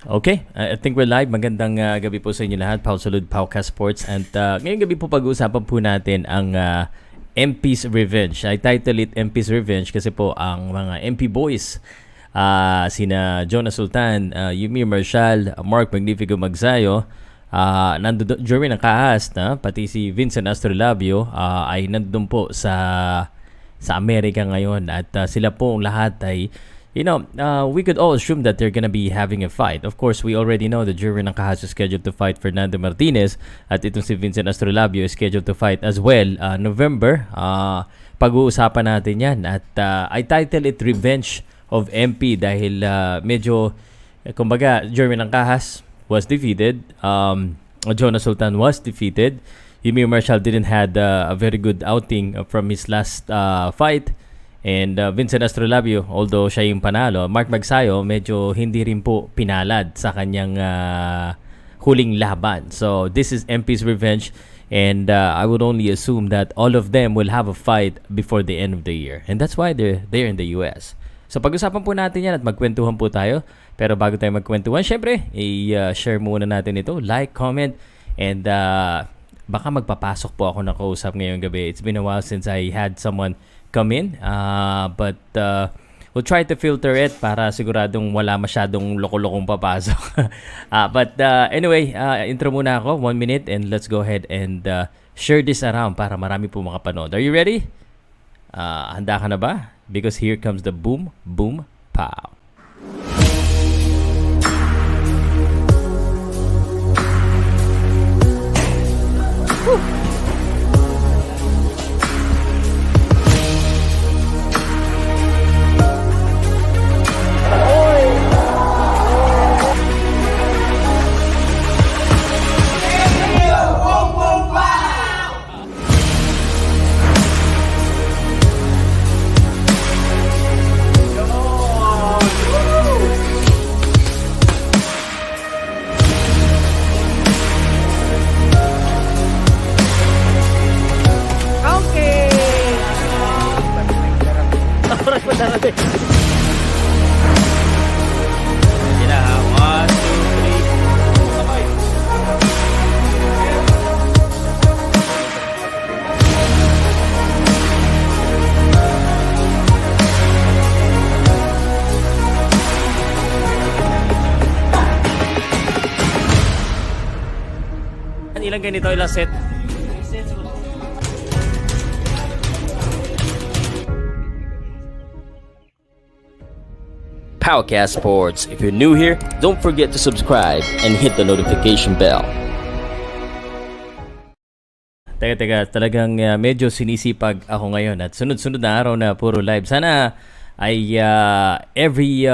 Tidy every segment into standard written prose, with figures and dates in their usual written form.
Okay, I think we're live. Magandang gabi po sa inyo lahat. Pow Salud, Powcast Sports. And ngayong gabi po pag-uusapan po natin ang MP's Revenge. I title it MP's Revenge kasi po ang mga MP boys, sina Jonas Sultan, Yumir Marshall, Mark Magnifico Magsayo, Jerwin Ancajas, pati si Vincent Astrolabio ay nandun po sa Amerika ngayon. At sila po lahat ay we could all assume that they're gonna be having a fight. Of course, we already know that Jerwin Ancajas is scheduled to fight Fernando Martinez at itong si Vincent Astrolabio is scheduled to fight as well November. Pag-uusapan natin yan at I title it Revenge of MP dahil medyo, kumbaga, Jerwin Ancajas was defeated, Jonas Sultan was defeated, Yumir Marshall didn't had a very good outing from his last fight. And Vincent Astrolabio, although siya yung panalo, Mark Magsayo medyo hindi rin po pinalad sa kanyang huling laban. So this is MP's Revenge and I would only assume that all of them will have a fight before the end of the year. And that's why they're there in the US. So pag-usapan po natin yan at magkwentuhan po tayo. Pero bago tayo magkwentuhan, syempre, i-share muna natin ito. Like, comment, and baka magpapasok po ako ng kausap ngayong gabi. It's been a while since I had someone come in, but we'll try to filter it para siguradong wala masyadong loko-lokong papasok. But anyway, intro muna ako, 1 minute, and let's go ahead and share this around para marami po makapanood. Are you ready? Handa ka na ba? Because here comes the boom, boom, pow. Woo! Ilang ganito, ilang set? Powcast Sports. If you're new here, don't forget to subscribe and hit the notification bell. Teka, talagang medyo sinisipag ako ngayon at sunod-sunod na araw na puro live. Sana ay every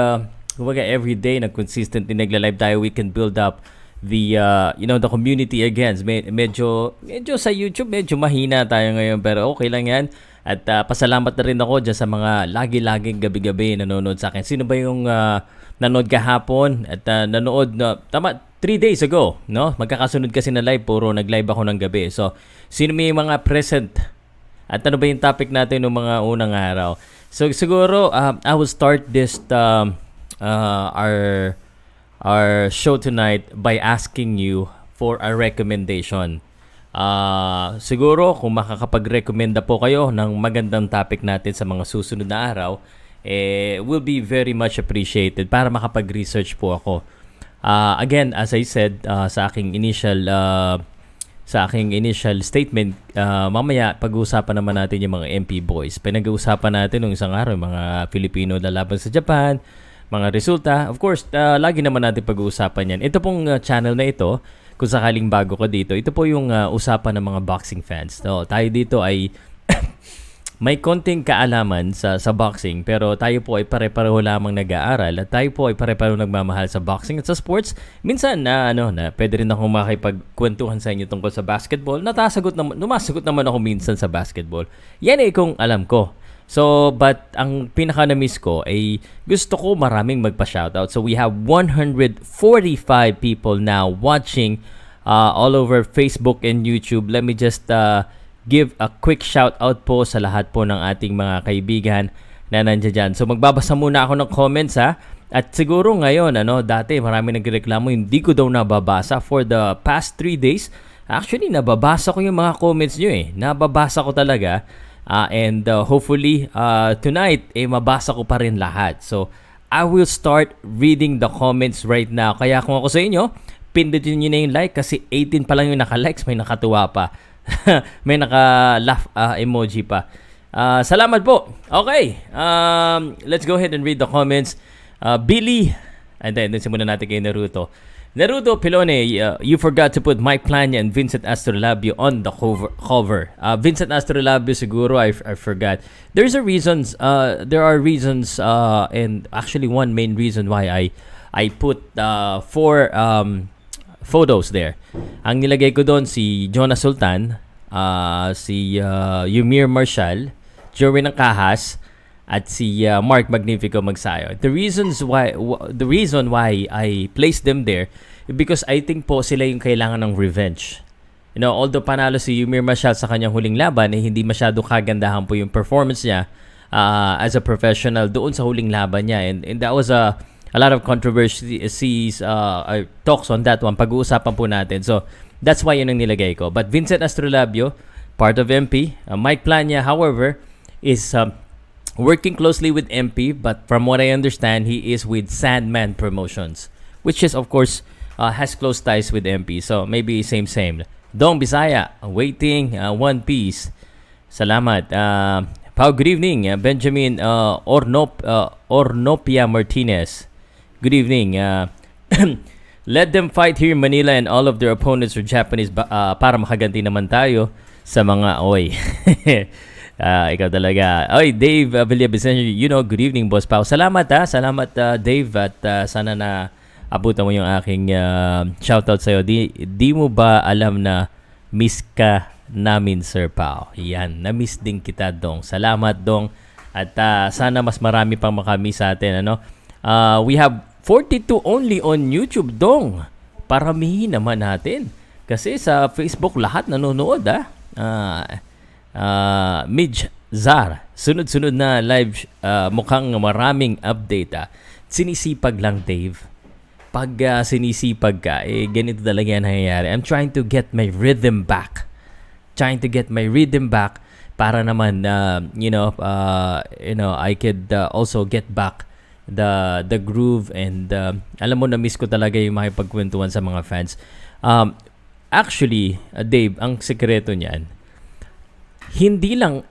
day na consistently nagla-live tayo, we can build up the the community again. Medyo sa YouTube medyo mahina tayo ngayon pero okay lang yan. At pasalamat na rin ako dyan sa mga lagi-laging gabi-gabi nanonood sa akin. Sino ba yung nanood kahapon at nanood na tama 3 days ago, no? Magkakasunod kasi na live, puro nag-live ako ng gabi. So, sino may mga present? At ano ba yung topic natin ng mga unang araw? So, siguro I will start this our show tonight by asking you for a recommendation. Siguro kung makakapag-recommenda po kayo ng magandang topic natin sa mga susunod na araw, will be very much appreciated para makapag-research po ako. Again, as I said sa aking initial statement, mamaya pag-uusapan naman natin yung mga MP boys. Pinag-uusapan natin nung isang araw yung mga Filipino lalaban sa Japan, mga resulta. Of course, lagi naman natin pag-uusapan yan. Ito pong channel na ito, kung sakaling bago ka dito, ito po yung usapan ng mga boxing fans. No, tayo dito ay may konting kaalaman sa boxing, pero tayo po ay pare-pareho lamang nag-aaral at tayo po ay pare-pareho nagmamahal sa boxing at sa sports. Minsan na pwede rin akong makipagkwentuhan sa inyo tungkol sa basketball. Numasagot naman ako minsan sa basketball. Yan ay kung alam ko. So, but ang pinaka-na-miss ko ay gusto ko maraming magpa-shoutout. So, we have 145 people now watching all over Facebook and YouTube. Let me just give a quick shoutout po sa lahat po ng ating mga kaibigan na nandiyan dyan. So, magbabasa muna ako ng comments ha. At siguro ngayon, dati marami nagreklamo, hindi ko daw nababasa. For the past 3 days, actually, nababasa ko yung mga comments nyo eh. Nababasa ko talaga. And hopefully, tonight, mabasa ko pa rin lahat. So, I will start reading the comments right now. Kaya kung ako sa inyo, pindutin nyo na yung like kasi 18 pa lang yung naka-likes, may nakatuwa pa. May naka-laugh emoji pa. Salamat po. Okay, let's go ahead and read the comments. Billy, and then simulan natin kay Naruto. Naruto Pilone, you forgot to put Mike Plania and Vincent Astrolabio on the cover. Vincent Astrolabio siguro, I forgot. There are reasons, and actually one main reason why I put 4 photos there. Ang nilagay ko doon si Jonas Sultan, si Yumir Marshall, Jerwin Ancajas, at si Mark Magnifico Magsayo. The reason why I placed them there because I think po sila yung kailangan ng revenge. Although panalo si Yumir Marshall sa kanyang huling laban, hindi masyado kagandahan po yung performance niya as a professional doon sa huling laban niya. And that was a lot of controversies, talks on that one. Pag-uusapan po natin. So, that's why yun ang nilagay ko. But Vincent Astrolabio, part of MP. Mike Plania, however, is working closely with MP, but from what I understand, he is with Sandman Promotions, which is, of course, has close ties with MP. So, maybe same. Dong Bisaya, waiting, One Piece. Salamat. Pau, good evening. Benjamin Ornopia Martinez. Good evening. Let them fight here in Manila and all of their opponents are Japanese para makaganti naman tayo sa mga oy. Ikaw talaga. Oy, Dave Villavicencio, good evening, Boss Pau. Salamat Salamat, Dave. At sana na abutan mo yung aking shoutout sa'yo. Di mo ba alam na miss ka namin, Sir Pau? Yan, na-miss din kita, Dong. Salamat, Dong. At sana mas marami pang makamiss sa atin. We have 42 only on YouTube, Dong. Paramihin naman natin. Kasi sa Facebook lahat nanonood, Midge Zar, sunod-sunod na live, mukhang maraming update. Sinisipag lang, Dave. Pag sinisipag ka, ganito talaga yan nangyayari. I'm trying to get my rhythm back. Para naman, I could also get back the groove and alam mo, na-miss ko talaga yung makipagkwentuhan sa mga fans. Actually, Dave, ang sekreto niyan, hindi lang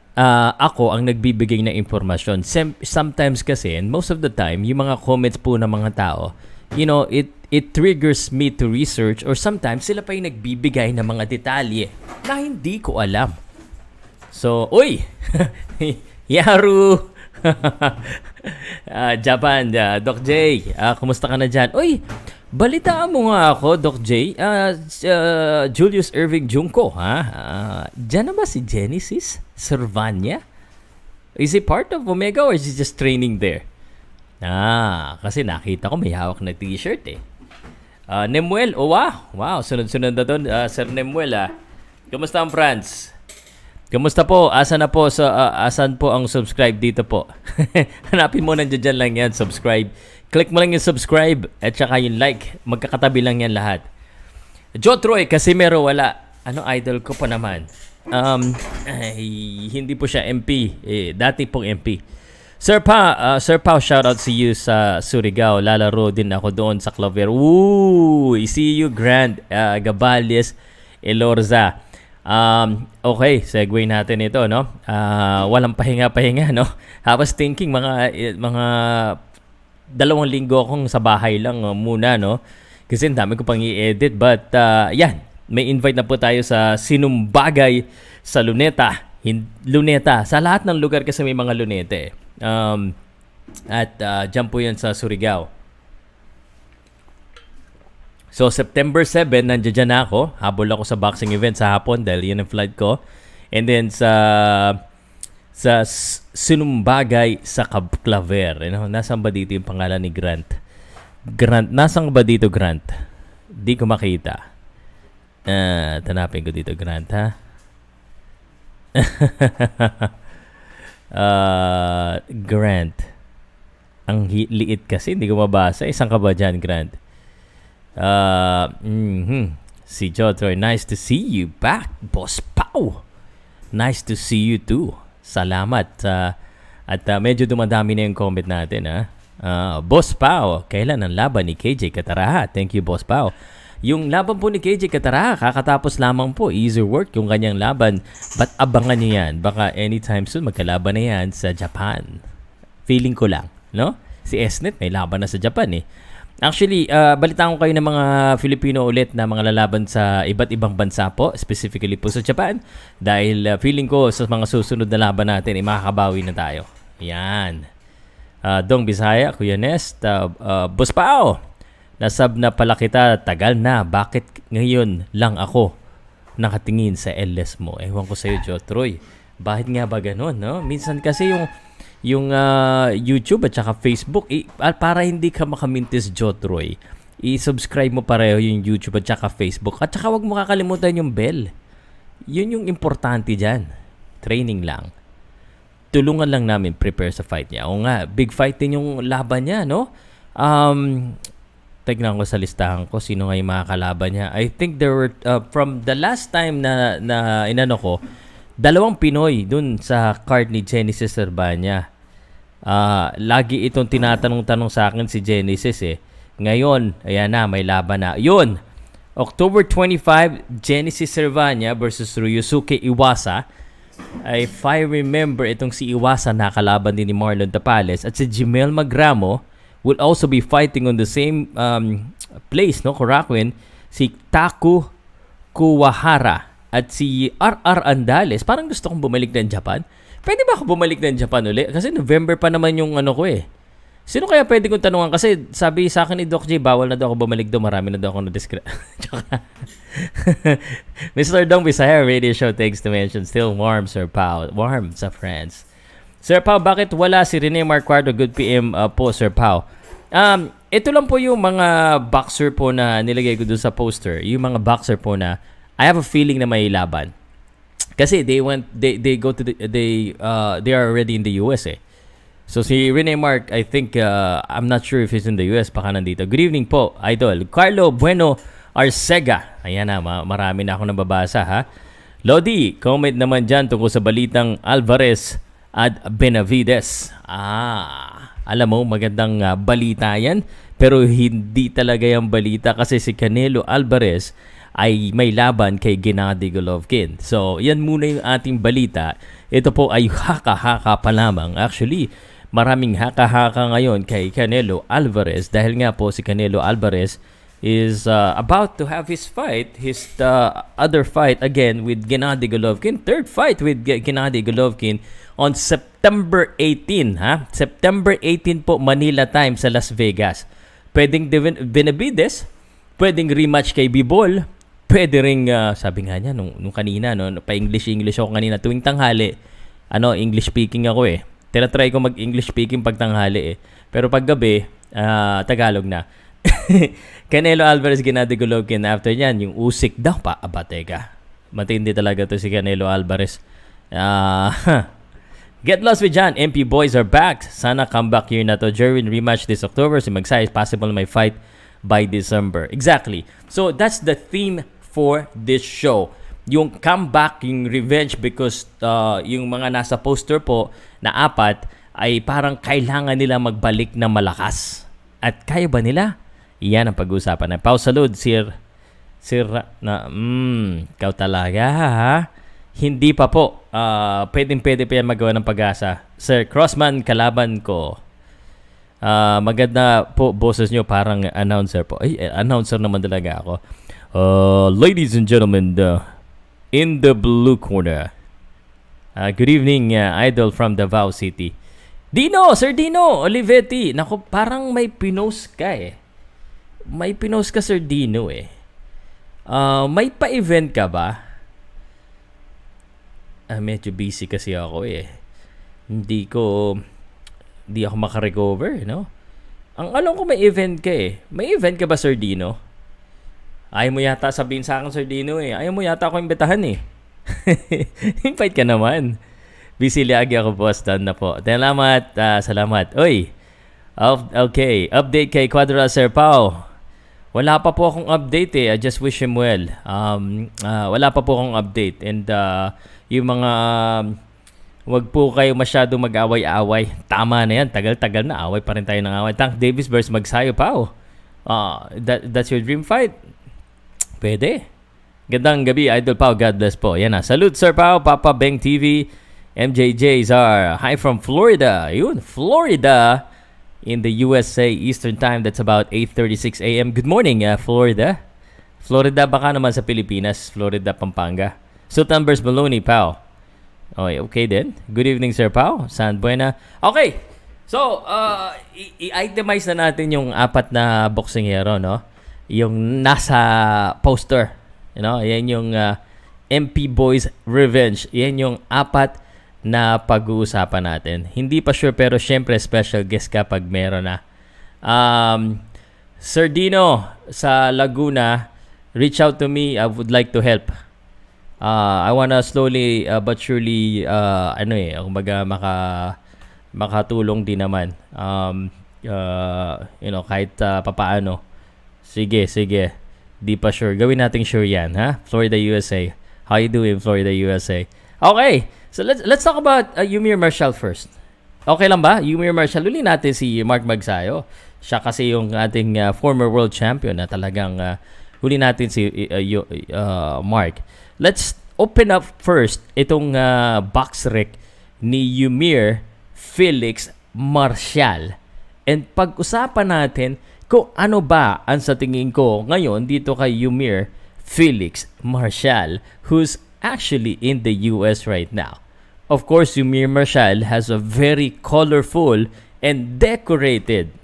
ako ang nagbibigay ng impormasyon. Sometimes kasi, and most of the time, yung mga comments po ng mga tao, it triggers me to research, or sometimes sila pa yung nagbibigay ng mga detalye na hindi ko alam. So, uy! Yaru! Japan, Doc J, kumusta ka na dyan? Uy! Balitaan mo nga ako, Doc J. Julius Irving Junco, ha? Diyan na ba si Genesis Servania? Is he part of Omega or is he just training there? Kasi nakita ko may hawak na t-shirt eh. Nemuel, wow, sunod-sunod na doon. Sir Nemuel, Kumusta ang France? Kumusta po? Asan po ang subscribe dito po? Hanapin mo, nandiyan lang yan, subscribe. Click mo lang yung subscribe at saka yung like. Magkakatabi lang yan lahat. Jotroy, Casimero, wala. Idol ko pa naman. Hindi po siya MP. Dati pong MP. Sir Pau, shoutout to you sa Surigao. Lalaro din ako doon sa Clover. Woo! See you, Grand Gabales Elorza. Okay, segue natin ito, no? Walang pahinga, no? I was thinking mga 2 linggo akong sa bahay lang muna, no? Kasi ang dami ko pang i-edit. But, yan. May invite na po tayo sa Sinumbagay sa Luneta. Luneta. Sa lahat ng lugar kasi may mga luneta eh. At dyan po yan sa Surigao. So, September 7, nandiyan na ako. Habol ako sa boxing event sa hapon dahil yun ang flight ko. And then sa Sinumbagay sa Claver. Nasaan ba dito yung pangalan ni Grant? Nasaan ba dito, Grant? Di ko makita. Tanapin ko dito, Grant, ha? Grant. Ang liit kasi, hindi ko mabasa. Isang ka ba dyan, Grant? Si Jotroy, nice to see you back, Boss Pow. Nice to see you too. Salamat. At medyo dumadami na yung comment natin. Boss Pow, kailan ang laban ni KJ Cataraha? Thank you, Boss Pow. Yung laban po ni KJ Cataraha, kakatapos lamang po. Easy work yung kanyang laban. But abangan niyo yan. Baka anytime soon magkalaban na yan sa Japan. Feeling ko lang, no? Si Esnet may laban na sa Japan eh. Actually, balitaan ko kayo ng mga Filipino ulit na mga lalaban sa iba't ibang bansa po, specifically po sa Japan. Dahil feeling ko sa mga susunod na laban natin, makakabawi na tayo. Yan. Dong Bisaya, Kuya Nest, Boss Pao, nasab na pala kita, tagal na. Bakit ngayon lang ako nakatingin sa LS mo? Ewan ko sa'yo, Jotroy. Bakit nga ba ganun, no? Minsan kasi yung YouTube at saka Facebook, para hindi ka makamintis, Jotroy, i-subscribe mo pareho yung YouTube at saka Facebook. At saka wag mo kakalimutan yung bell. Yun yung importante dyan. Training lang. Tulungan lang namin prepare sa fight niya. O nga, big fight din yung laban niya, no? Tignan ko sa listahan ko sino nga yung makakalaban niya. I think there were, from the last time na inano ko, 2 Pinoy dun sa card ni Genesis Urbania. Lagi itong tinatanong-tanong sa akin si Genesis eh. Ngayon, ayan na, may laban na. Yun! October 25, Genesis Urbania versus Ryusuke Iwasa. If I remember, itong si Iwasa nakalaban din ni Marlon Tapales. At si Jimel Magramo will also be fighting on the same place, no? Korakuen. Si Taku Kuwahara at si RR Andales. Parang gusto kong bumalik ng Japan. Pwede ba ako bumalik ng Japan ulit? Kasi November pa naman yung ano ko eh. Sino kaya pwede kong tanungan? Kasi sabi sa akin ni Doc J, bawal na daw ako bumalik doon. Marami na daw ako na-describe. Mr. Dong Bisaya Radio Show, thanks to mention. Still warm, Sir Pao. Warm sa friends. Sir Pao, bakit wala si Rene Marcuardo? Good PM po, Sir Pao. Ito lang po yung mga boxer po na nilagay ko doon sa poster. Yung mga boxer po na I have a feeling na may laban. Kasi they are already in the US eh. So si Rene Mark, I think I'm not sure if he's in the US, baka nandito. Good evening po, idol. Carlo Bueno Arcega. Ayan na, marami na ako nababasa ha. Lodi, comment naman dyan tungkol sa balitang Alvarez at Benavides. Alam mo, magandang balita yan. Pero hindi talaga yung balita kasi si Canelo Alvarez ay may laban kay Gennady Golovkin. So, yan muna yung ating balita. Ito po ay haka-haka pa lamang. Actually, maraming haka-haka ngayon kay Canelo Alvarez dahil nga po si Canelo Alvarez is about to have his fight, his other fight again with Gennady Golovkin. Third fight with Gennady Golovkin on September 18. September 18 po, Manila time sa Las Vegas. Pwedeng Benavides, pwedeng rematch kay Bibol, pwede ring, sabi nga niya, nung kanina, no, pa-English ako kanina, tuwing tanghali, English speaking ako eh. Tinatry ko mag-English speaking pag tanghali eh. Pero pag gabi, Tagalog na. Canelo Alvarez, Gennady Golovkin, after yan, yung Usyk daw pa. Teka. Matindi talaga to si Canelo Alvarez. Get lost with John. MP boys are back. Sana comeback year na to. Jerwin rematch this October. Si Magsayo is possible may fight by December. Exactly. So that's the theme for this show. Yung comeback, yung revenge, because yung mga nasa poster po na 4 ay parang kailangan nila magbalik na malakas. At kaya ba nila? Iyan ang pag-uusapan na. Pow Salud, Sir ikaw talaga ha? Hindi pa po. Pwede pa yan magawa ng pag-asa. Sir Crossman, kalaban ko. Maganda po boses nyo, parang announcer po. Ay, announcer naman talaga ako. Ladies and gentlemen, in the blue corner. Good evening, idol from Davao City. Dino, Sir Dino Olivetti. Naku, parang may pinost ka eh. May pinost ka, Sir Dino eh. May pa-event ka ba? Medyo busy kasi ako eh. Hindi ako makarecover, no? Ang alam ko may event ka eh. May event ka ba, Sir Dino? Ayaw mo yata sabihin sa akin, Sir Dino eh. Ayaw mo yata ako imbitahan eh. Invite ka naman. Busy lagi ako, boss. Done na po. Salamat. Salamat. Oy, Okay, update kay Quadra Sir Pau. Wala pa po akong update I just wish him well. Wala pa po akong update. And yung mga wag po kayo masyado mag-away-away. Tama na yan. Tagal-tagal na. Away pa rin tayo ng away. Tank Davis versus Magsayo, Pau. That's your dream fight? Pwede. Gandang gabi, Idol Pau. God bless po. Yan na. Salute, Sir Pau. Papa Beng TV. MJJ Zar. Hi from Florida. Yun, Florida. In the USA Eastern Time, that's about 8:36 a.m. Good morning, Florida. Florida baka naman sa Pilipinas. Florida, Pampanga. Sultan versus Maloney, Pau. Okay din. Good evening, Sir Pau. San Buena. Okay. So, i-itemize na natin yung apat na boxing hero, no? Yung nasa poster. You know, yan yung MP Boys Revenge. Yan yung apat na pag-uusapan natin. Hindi pa sure pero syempre special guest kapag meron na. Sir Dino sa Laguna, reach out to me. I would like to help. I wanna slowly but surely kumbaga makatulong din naman. Kahit papaano. Sige. Di pa sure. Gawin nating sure yan, ha? Florida, USA. How you doing, Florida, USA? Okay. So let's talk about Yumir Marshall first. Okay lang ba? Yumir Marshall, uli natin si Mark Magsayo. Siya kasi yung ating former world champion na talagang huli natin si Mark. Let's open up first itong box rec ni Yumir Felix Marshall. And pag-usapan natin kung ano ba ang sa tingin ko ngayon dito kay Yumir Felix Marshall, who's actually in the US right now. Of course, Yumir Marshall has a very colorful and decorated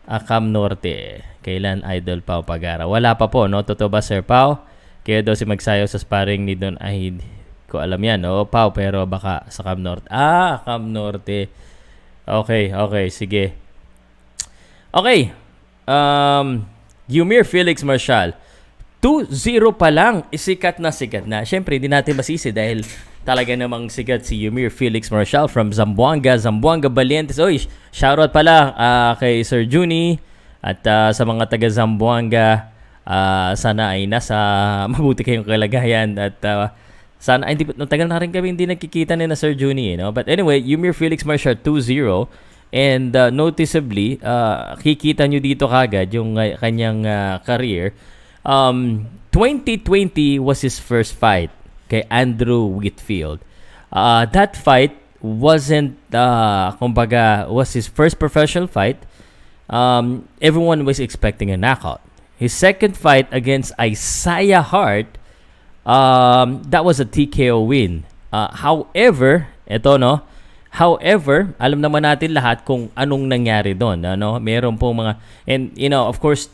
Akam Norte. Kailan Idol Pau Pagara? Wala pa po, no? Totoo ba, Sir Pau? Kaya daw si Magsayo sa sparring ni Don ay ko alam yan, no? Pau, pero baka sa Akam Norte. Akam Norte. Okay, sige. Okay. Yumir Felix Marshall. 2-0 pa lang, sikat na. Siyempre, hindi natin masisi dahil talaga namang sikat si Yumir Felix Marshall from Zamboanga, Valientes. Oy, shoutout pala kay Sir Juni at sa mga taga Zamboanga. Sana ay nasa mabuti kayong kalagayan at sana ay tagal na rin kami hindi nagkikita ni na Sir Juni, no? But anyway, Yumir Felix Marshall 2-0 and noticeably kikita nyo dito kagad yung kanyang career. 2020 was his first fight kay Andrew Whitfield. That fight wasn't was his first professional fight. Everyone was expecting a knockout. His second fight against Isaiah Hart, that was a TKO win. However, alam naman natin lahat kung anong nangyari doon, ano? Meron pong mga and of course,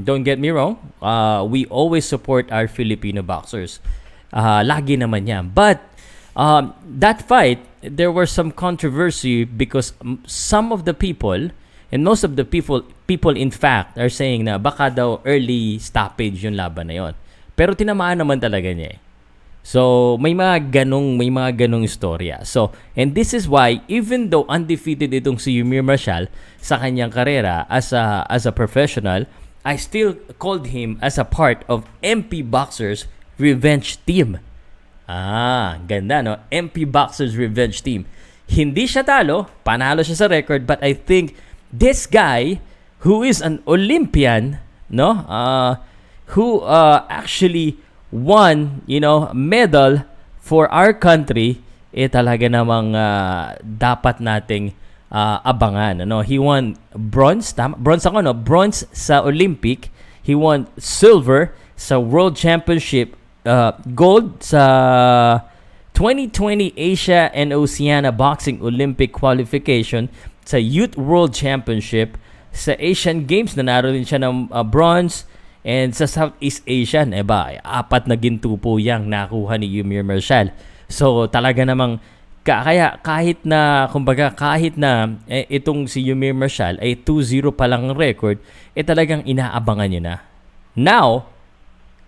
don't get me wrong, we always support our Filipino boxers. Lagi naman 'yan. But that fight, there was some controversy because some of the people and most of the people in fact are saying na baka daw early stoppage yung laban na 'yon. Pero tinamaan naman talaga niya. So, may mga ganong istorya. So, and this is why, even though undefeated itong si Yumir Marshall sa kanyang karera as a professional, I still called him as a part of MP Boxers Revenge Team. Ganda, no? MP Boxers Revenge Team. Hindi siya talo, panalo siya sa record, but I think this guy, who is an Olympian, no? Who actually won, medal for our country, talaga namang dapat nating abangan. He won bronze sa Olympic. He won silver sa World Championship, gold sa 2020 Asia and Oceania Boxing Olympic Qualification, sa Youth World Championship, sa Asian Games nanalo din siya ng bronze. And sa Southeast Asian, 4 na ginto po yang nakuha ni Yumir Marshall. So talaga namang kaya kahit na itong si Yumir Marshall ay 2-0 pa lang record, talagang inaabangan niya na. Now,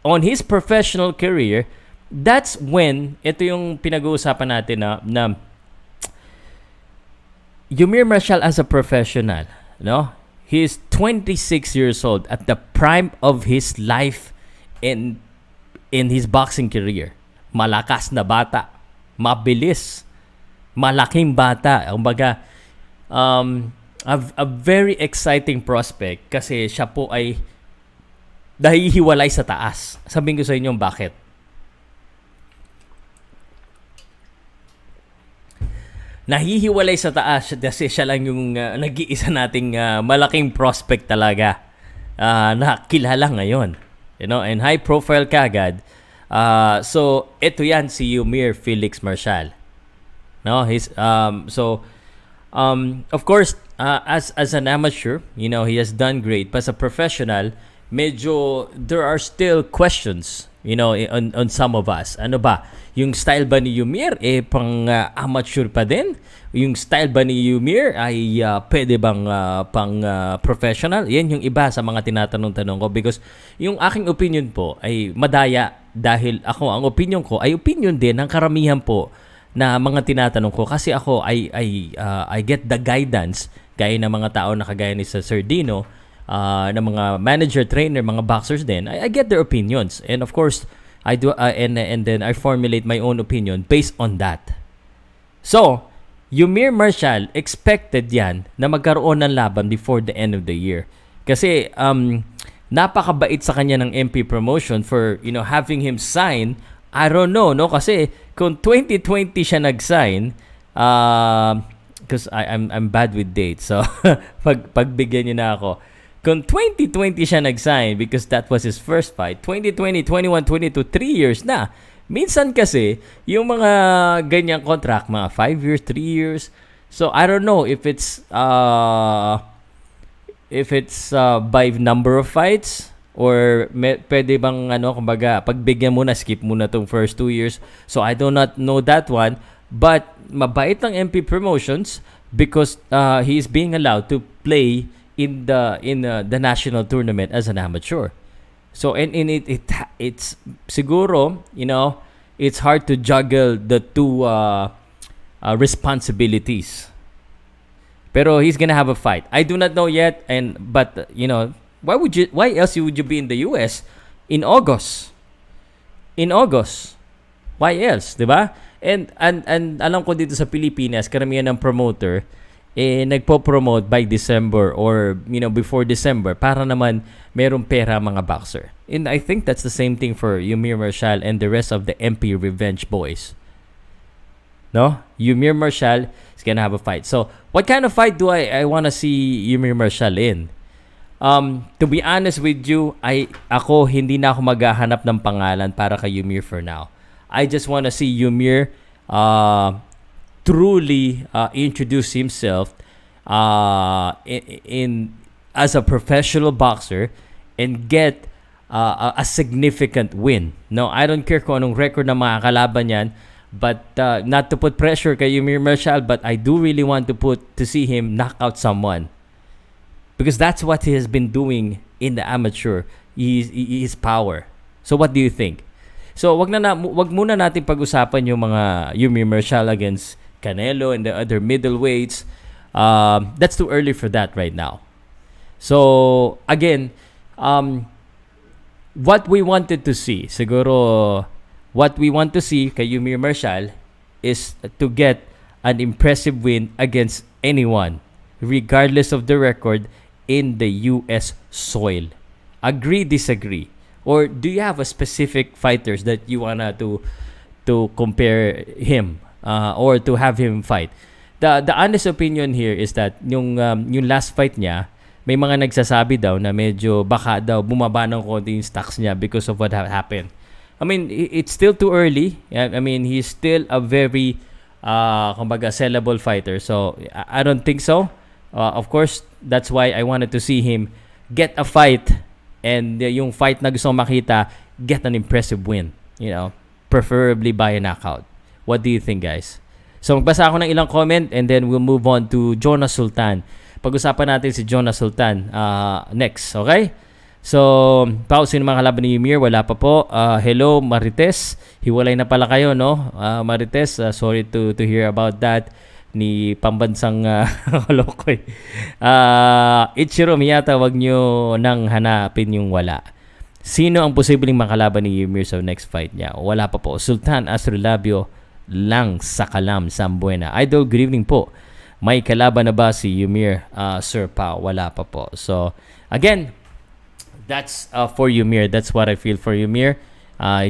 on his professional career, that's when ito yung pinag-uusapan natin na Yumir Marshall as a professional, no? He is 26 years old at the prime of his life in his boxing career. Malakas na bata, mabilis, malaking bata. Kumbaga, a very exciting prospect kasi siya po ay nahihiwalay sa taas. Sabihin ko sa inyo bakit. Nahihiwalay sa taas kasi siya lang yung nag-iisa nating malaking prospect talaga na kilala ngayon. You know, and high profile kagad. So ito yan si Yumir Felix Marshall. No, of course as an amateur, you know, he has done great. But as a professional, medyo there are still questions, you know, on some of us. Ano ba? Yung style ba ni Yumir pang amateur pa din? Yung style ba ni Yumir ay pwede bang pang professional? Yan yung iba sa mga tinatanong-tanong ko because yung aking opinion po ay madaya dahil ang opinion ko ay opinion din ng karamihan po na mga tinatanong ko kasi ako I get the guidance gaya ng mga tao na kagaya ni Sir Dino, ng mga manager, trainer, mga boxers din. I get their opinions and of course I do and then I formulate my own opinion based on that. So, Yumir Marshall expected yan na magkaroon ng laban before the end of the year. Kasi napakabait sa kanya ng MP promotion for, you know, having him sign. I don't know, no? Kasi kung 2020 siya nag-sign, because I'm bad with dates. So pagbigyan niyo na ako. Kung 2020 siya nag-sign because that was his first fight, 2020, 21, 22, 3 years na. Minsan kasi, yung mga ganyang contract, mga 5 years, 3 years. So, I don't know if it's by number of fights or pwede bang, kumbaga, pagbigyan mo na, skip mo na tong first 2 years. So, I do not know that one. But, mabait ng MP Promotions because he is being allowed to play in the national tournament as an amateur. So and it's siguro, you know, it's hard to juggle the two responsibilities. Pero he's gonna have a fight. I do not know yet, but you know, why else would you be in the US in August? In August. Why else, 'di ba? And alam ko dito sa Pilipinas, karamihan ng promoter nagpo-promote by December or, you know, before December para naman merong pera mga boxer. And I think that's the same thing for Yumir Marshall and the rest of the MP Revenge boys. No? Yumir Marshall is gonna have a fight. So, what kind of fight do I want to see Yumir Marshall in? To be honest with you, ako hindi na ako maghahanap ng pangalan para kay Yumir for now. I just want to see Yumir truly introduce himself in as a professional boxer and get a significant win. No, I don't care kung anong record na mga kalaban yan, but not to put pressure kay Yumir Marshall, but I do really want to see him knock out someone because that's what he has been doing in the amateur. His power. So what do you think? So wag muna natin pag-usapan yung mga Yumir Marshall against Canelo and the other middleweights. That's too early for that right now. So again, what we wanted to see, siguro what we want to see kay Yumir Marshall is to get an impressive win against anyone, regardless of the record in the US soil. Agree, disagree? Or do you have a specific fighters that you wanna to compare him or to have him fight? The honest opinion here is that yung last fight niya, may mga nagsasabi daw na medyo baka daw bumaba ng konti yung stocks niya because of what happened. I mean, it's still too early. I mean, he's still a very kumbaga sellable fighter. So I don't think so. Of course, that's why I wanted to see him get a fight, and yung fight na gusto kong makita, get an impressive win, you know, preferably by a knockout. What do you think, guys? So magbasa ako ng ilang comment and then we'll move on to Jonas Sultan. Pag-usapan natin si Jonas Sultan next, okay? So, Pow, sino mga kalaban ni Yumir? Wala pa po. Hello, Marites. Hiwalay na pala kayo, no? Marites, sorry to hear about that. ni pambansang Lokoy. Ichiro Miyata, wag nyo nang hanapin yung wala. Sino ang posibleng makalaban ni Yumir sa next fight niya? Wala pa po. Sultan Astrolabio lang sa Kalam, Sambuena. Idol, good evening po. May kalaban na ba si Yumir? Sir Pow, wala pa po. So, again, that's for Yumir. That's what I feel for Yumir.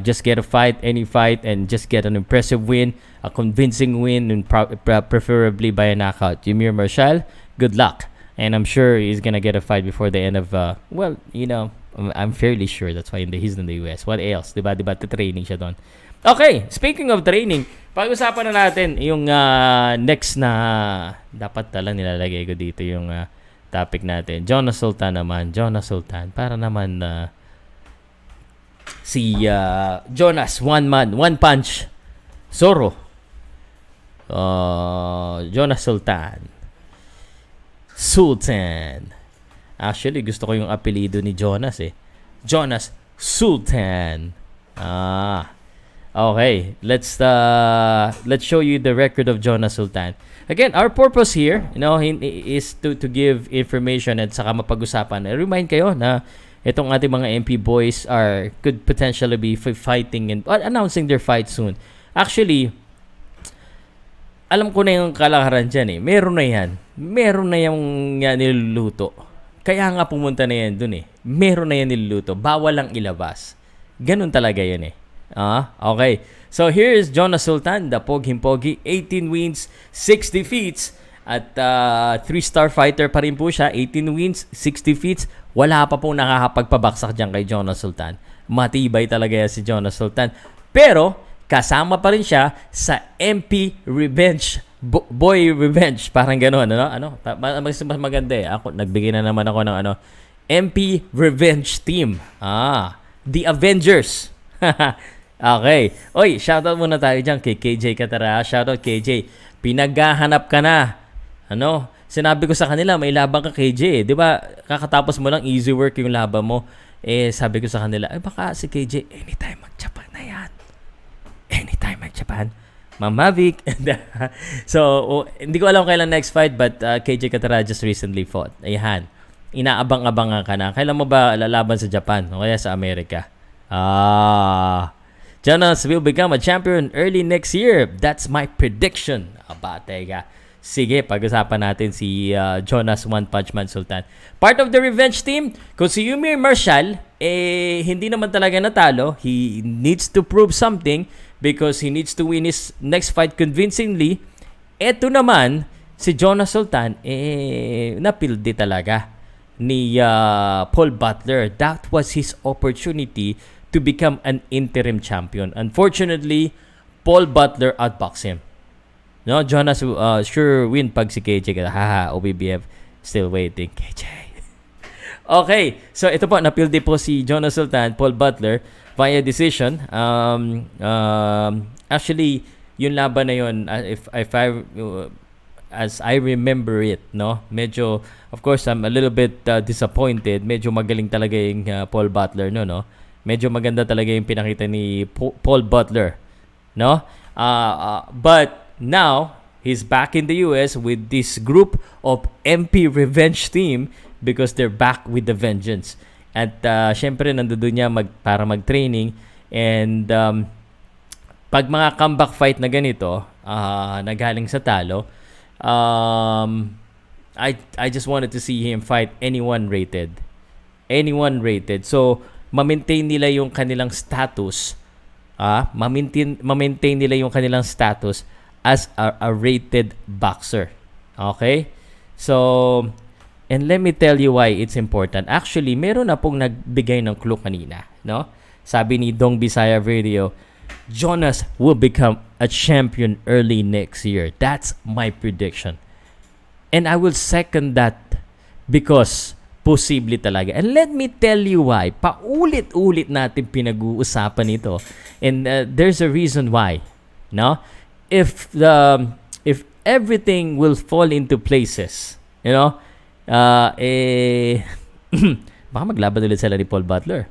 Just get a fight, any fight, and just get an impressive win, a convincing win, and preferably by a knockout. Yumir Marshall, good luck. And I'm sure he's gonna get a fight before the end of, I'm fairly sure that's why he's in the US. What else? Diba? Training siya doon. Okay, speaking of training, pag-usapan na natin yung next na dapat tala nilalagay ko dito yung topic natin. Jonas Sultan naman. Jonas Sultan. Para naman si Jonas, one punch. Zorro. Jonas Sultan. Actually, gusto ko yung apelido ni Jonas eh. Jonas Sultan. Okay, let's show you the record of Jonas Sultan. Again, our purpose here, is to give information at saka mapag-usapan. Remind kayo na itong ating mga MP boys could potentially be fighting and announcing their fight soon. Actually, alam ko na yung kalakaran dyan eh. Meron na yan. Meron na yung niluluto. Kaya nga pumunta na yan dun eh. Meron na yan niluluto. Bawal lang ilabas. Ganun talaga yan eh. Okay. So here is Jonas Sultan, the Pogi, 18 wins, 60 defeats. At 3-star fighter pa rin po siya. 18 wins, 60 defeats. Wala pa pong nakakapagpabaksak dyan kay Jonas Sultan. Matibay talaga yan si Jonas Sultan. Pero, kasama pa rin siya sa MP Revenge. Boy Revenge. Parang gano'n. Mas maganda eh. Nagbigay na naman ako ng MP Revenge Team. The Avengers. Okay. Oy, shoutout muna tayo dyan kay KJ Katara. Shoutout KJ. Pinaghahanap ka na. Sinabi ko sa kanila, may laban ka KJ. Di ba, kakatapos mo lang, easy work yung laban mo. Sabi ko sa kanila, baka si KJ, anytime mag-Japan na yan. Anytime mag-Japan. Mamavik. So, hindi ko alam kailan next fight, but KJ Katara just recently fought. Ayan. Inaabang-abangan ka na. Kailan mo ba lalaban sa Japan o kaya sa Amerika? Jonas will become a champion early next year. That's my prediction. Teka. Sige, pag-usapan natin si Jonas One Punch Man Sultan. Part of the revenge team, kung si Yumir Marshall, hindi naman talaga natalo. He needs to prove something because he needs to win his next fight convincingly. Eto naman, si Jonas Sultan, napildi talaga ni Paul Butler. That was his opportunity to become an interim champion. Unfortunately, Paul Butler outboxed him. No, Jonas sure win pag si KJ. OBBF still waiting. KJ. Okay, so ito po, napildi po si Jonas Sultan, Paul Butler via decision. Actually, yung laban na yun, if as I remember it, no, medyo, of course, I'm a little bit disappointed. Medyo magaling talaga yung Paul Butler, no. Medyo maganda talaga yung pinakita ni Paul Butler, no. But now, he's back in the US with this group of MP Revenge team because they're back with the vengeance. At syempre, nandoon niya para mag-training. And pag mga comeback fight na ganito, nagaling sa talo, I just wanted to see him fight anyone rated. Anyone rated. So, ma-maintain nila yung kanilang status. Ma-maintain nila yung kanilang status as a rated boxer. Okay? So, and let me tell you why it's important. Actually, meron na pong nagbigay ng clue kanina, no? Sabi ni Dong Bisaya Video, Jonas will become a champion early next year. That's my prediction. And I will second that because posible talaga. And let me tell you why. Paulit-ulit natin pinag-uusapan ito. And there's a reason why, no? If everything will fall into places, baka maglaban ulit sila ni Paul Butler.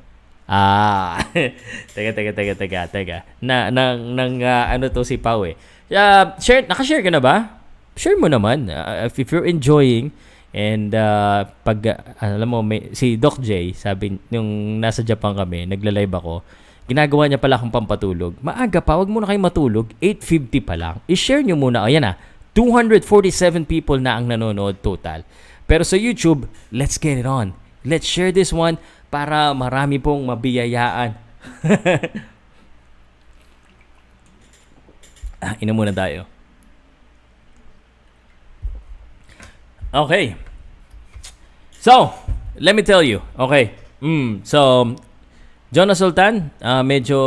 Teka. Ano to si Pau eh. Nakashare ka na ba? share mo naman. If you're enjoying, and alam mo, si Doc J, sabi, nung nasa Japan kami, nagla-live ako, ginagawa niya pala akong pampatulog. Maaga pa, wag muna kayo matulog, 8:50 pa lang. I-share nyo muna. Ayan na, 247 people na ang nanonood total. Pero sa YouTube, let's get it on. Let's share this one para marami pong mabiyayaan. Inom muna tayo. Okay. So, let me tell you. Okay. So, Jonas Sultan, medyo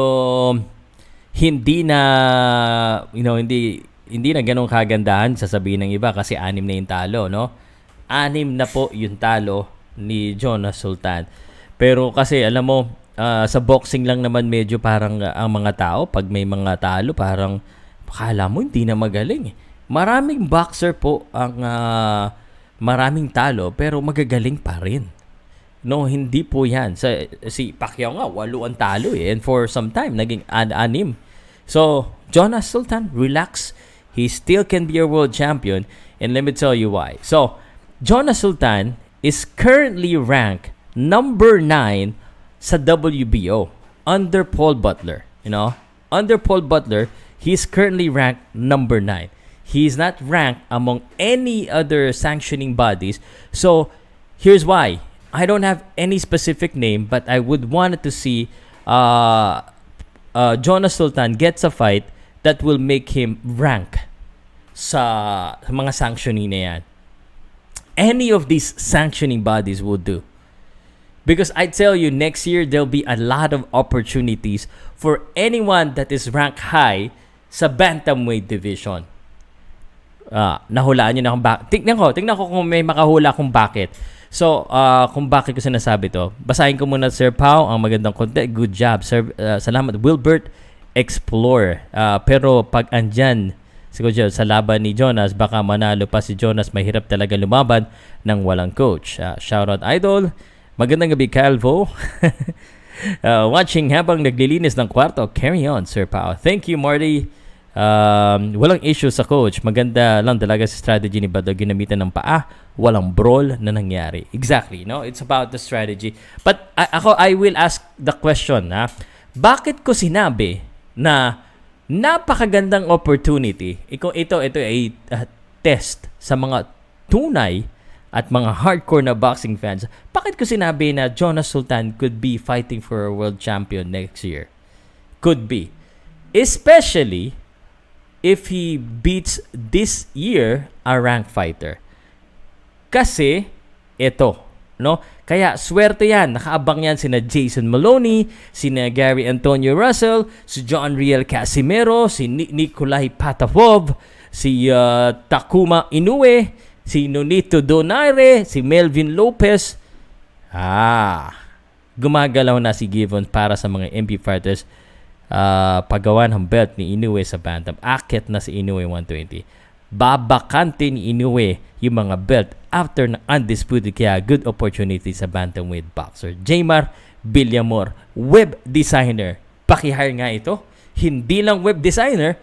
hindi na, hindi na ganun kagandahan sasabihin ng iba kasi 6 na yung talo, no? 6 na po yung talo ni Jonas Sultan. Pero kasi, alam mo, sa boxing lang naman medyo parang ang mga tao, pag may mga talo, parang akala mo hindi na magaling. Maraming boxer po ang maraming talo pero magagaling pa rin. No, hindi po yan. Si Pacquiao nga, 8 ang talo eh. And for some time, naging 6. So, Jonas Sultan, relax. He still can be a world champion. And let me tell you why. So, Jonas Sultan is currently ranked number 9 sa WBO under Paul Butler. Under Paul Butler, he's currently ranked number 9. He's not ranked among any other sanctioning bodies. So, here's why. I don't have any specific name, but I would want to see Jonas Sultan gets a fight that will make him rank sa mga sanctioning na yan. Any of these sanctioning bodies will do. Because I tell you, next year, there'll be a lot of opportunities for anyone that is ranked high sa bantamweight division. Nahulaan nyo na kung bakit. Tingnan ko kung may makahula kung bakit. So, kung bakit ko sinasabi to. Basahin ko muna, Sir Pow, ang magandang content. Good job, Sir. Salamat. Wilbert Explorer. Pero pag andyan, siguro sa laban ni Jonas, baka manalo pa si Jonas. Mahirap talaga lumaban ng walang coach. Shoutout, Idol. Magandang gabi, Calvo. Watching habang naglilinis ng kwarto. Carry on, Sir Pow. Thank you, Marty. Walang issue sa coach. Maganda lang talaga sa strategy ni Bado. Ginamitan ng paa. Walang brawl na nangyari. Exactly, no? It's about the strategy. But I will ask the question, bakit ko sinabi na napakagandang opportunity? Ito ay test sa mga tunay at mga hardcore na boxing fans. Bakit ko sinabi na Jonas Sultan could be fighting for a world champion next year? Could be. Especially if he beats this year a ranked fighter. Kasi, no? Kaya, swerte yan. Nakaabang yan sina Jason Maloney, sina Gary Antonio Russell, si John Riel Casimero, si Nikolai Patapov, si Takuma Inoue, si Nonito Donaire, si Melvin Lopez. Gumagalaw na si Gibbons para sa mga MP fighters. Paggawa ng belt ni Inoue sa bantam. Akit na si Inoue 120. Babakante ni Inoue yung mga belt after na undisputed, kaya good opportunity sa bantamweight boxer. Jaymar Villamor, web designer. Pakihire nga ito. Hindi lang web designer,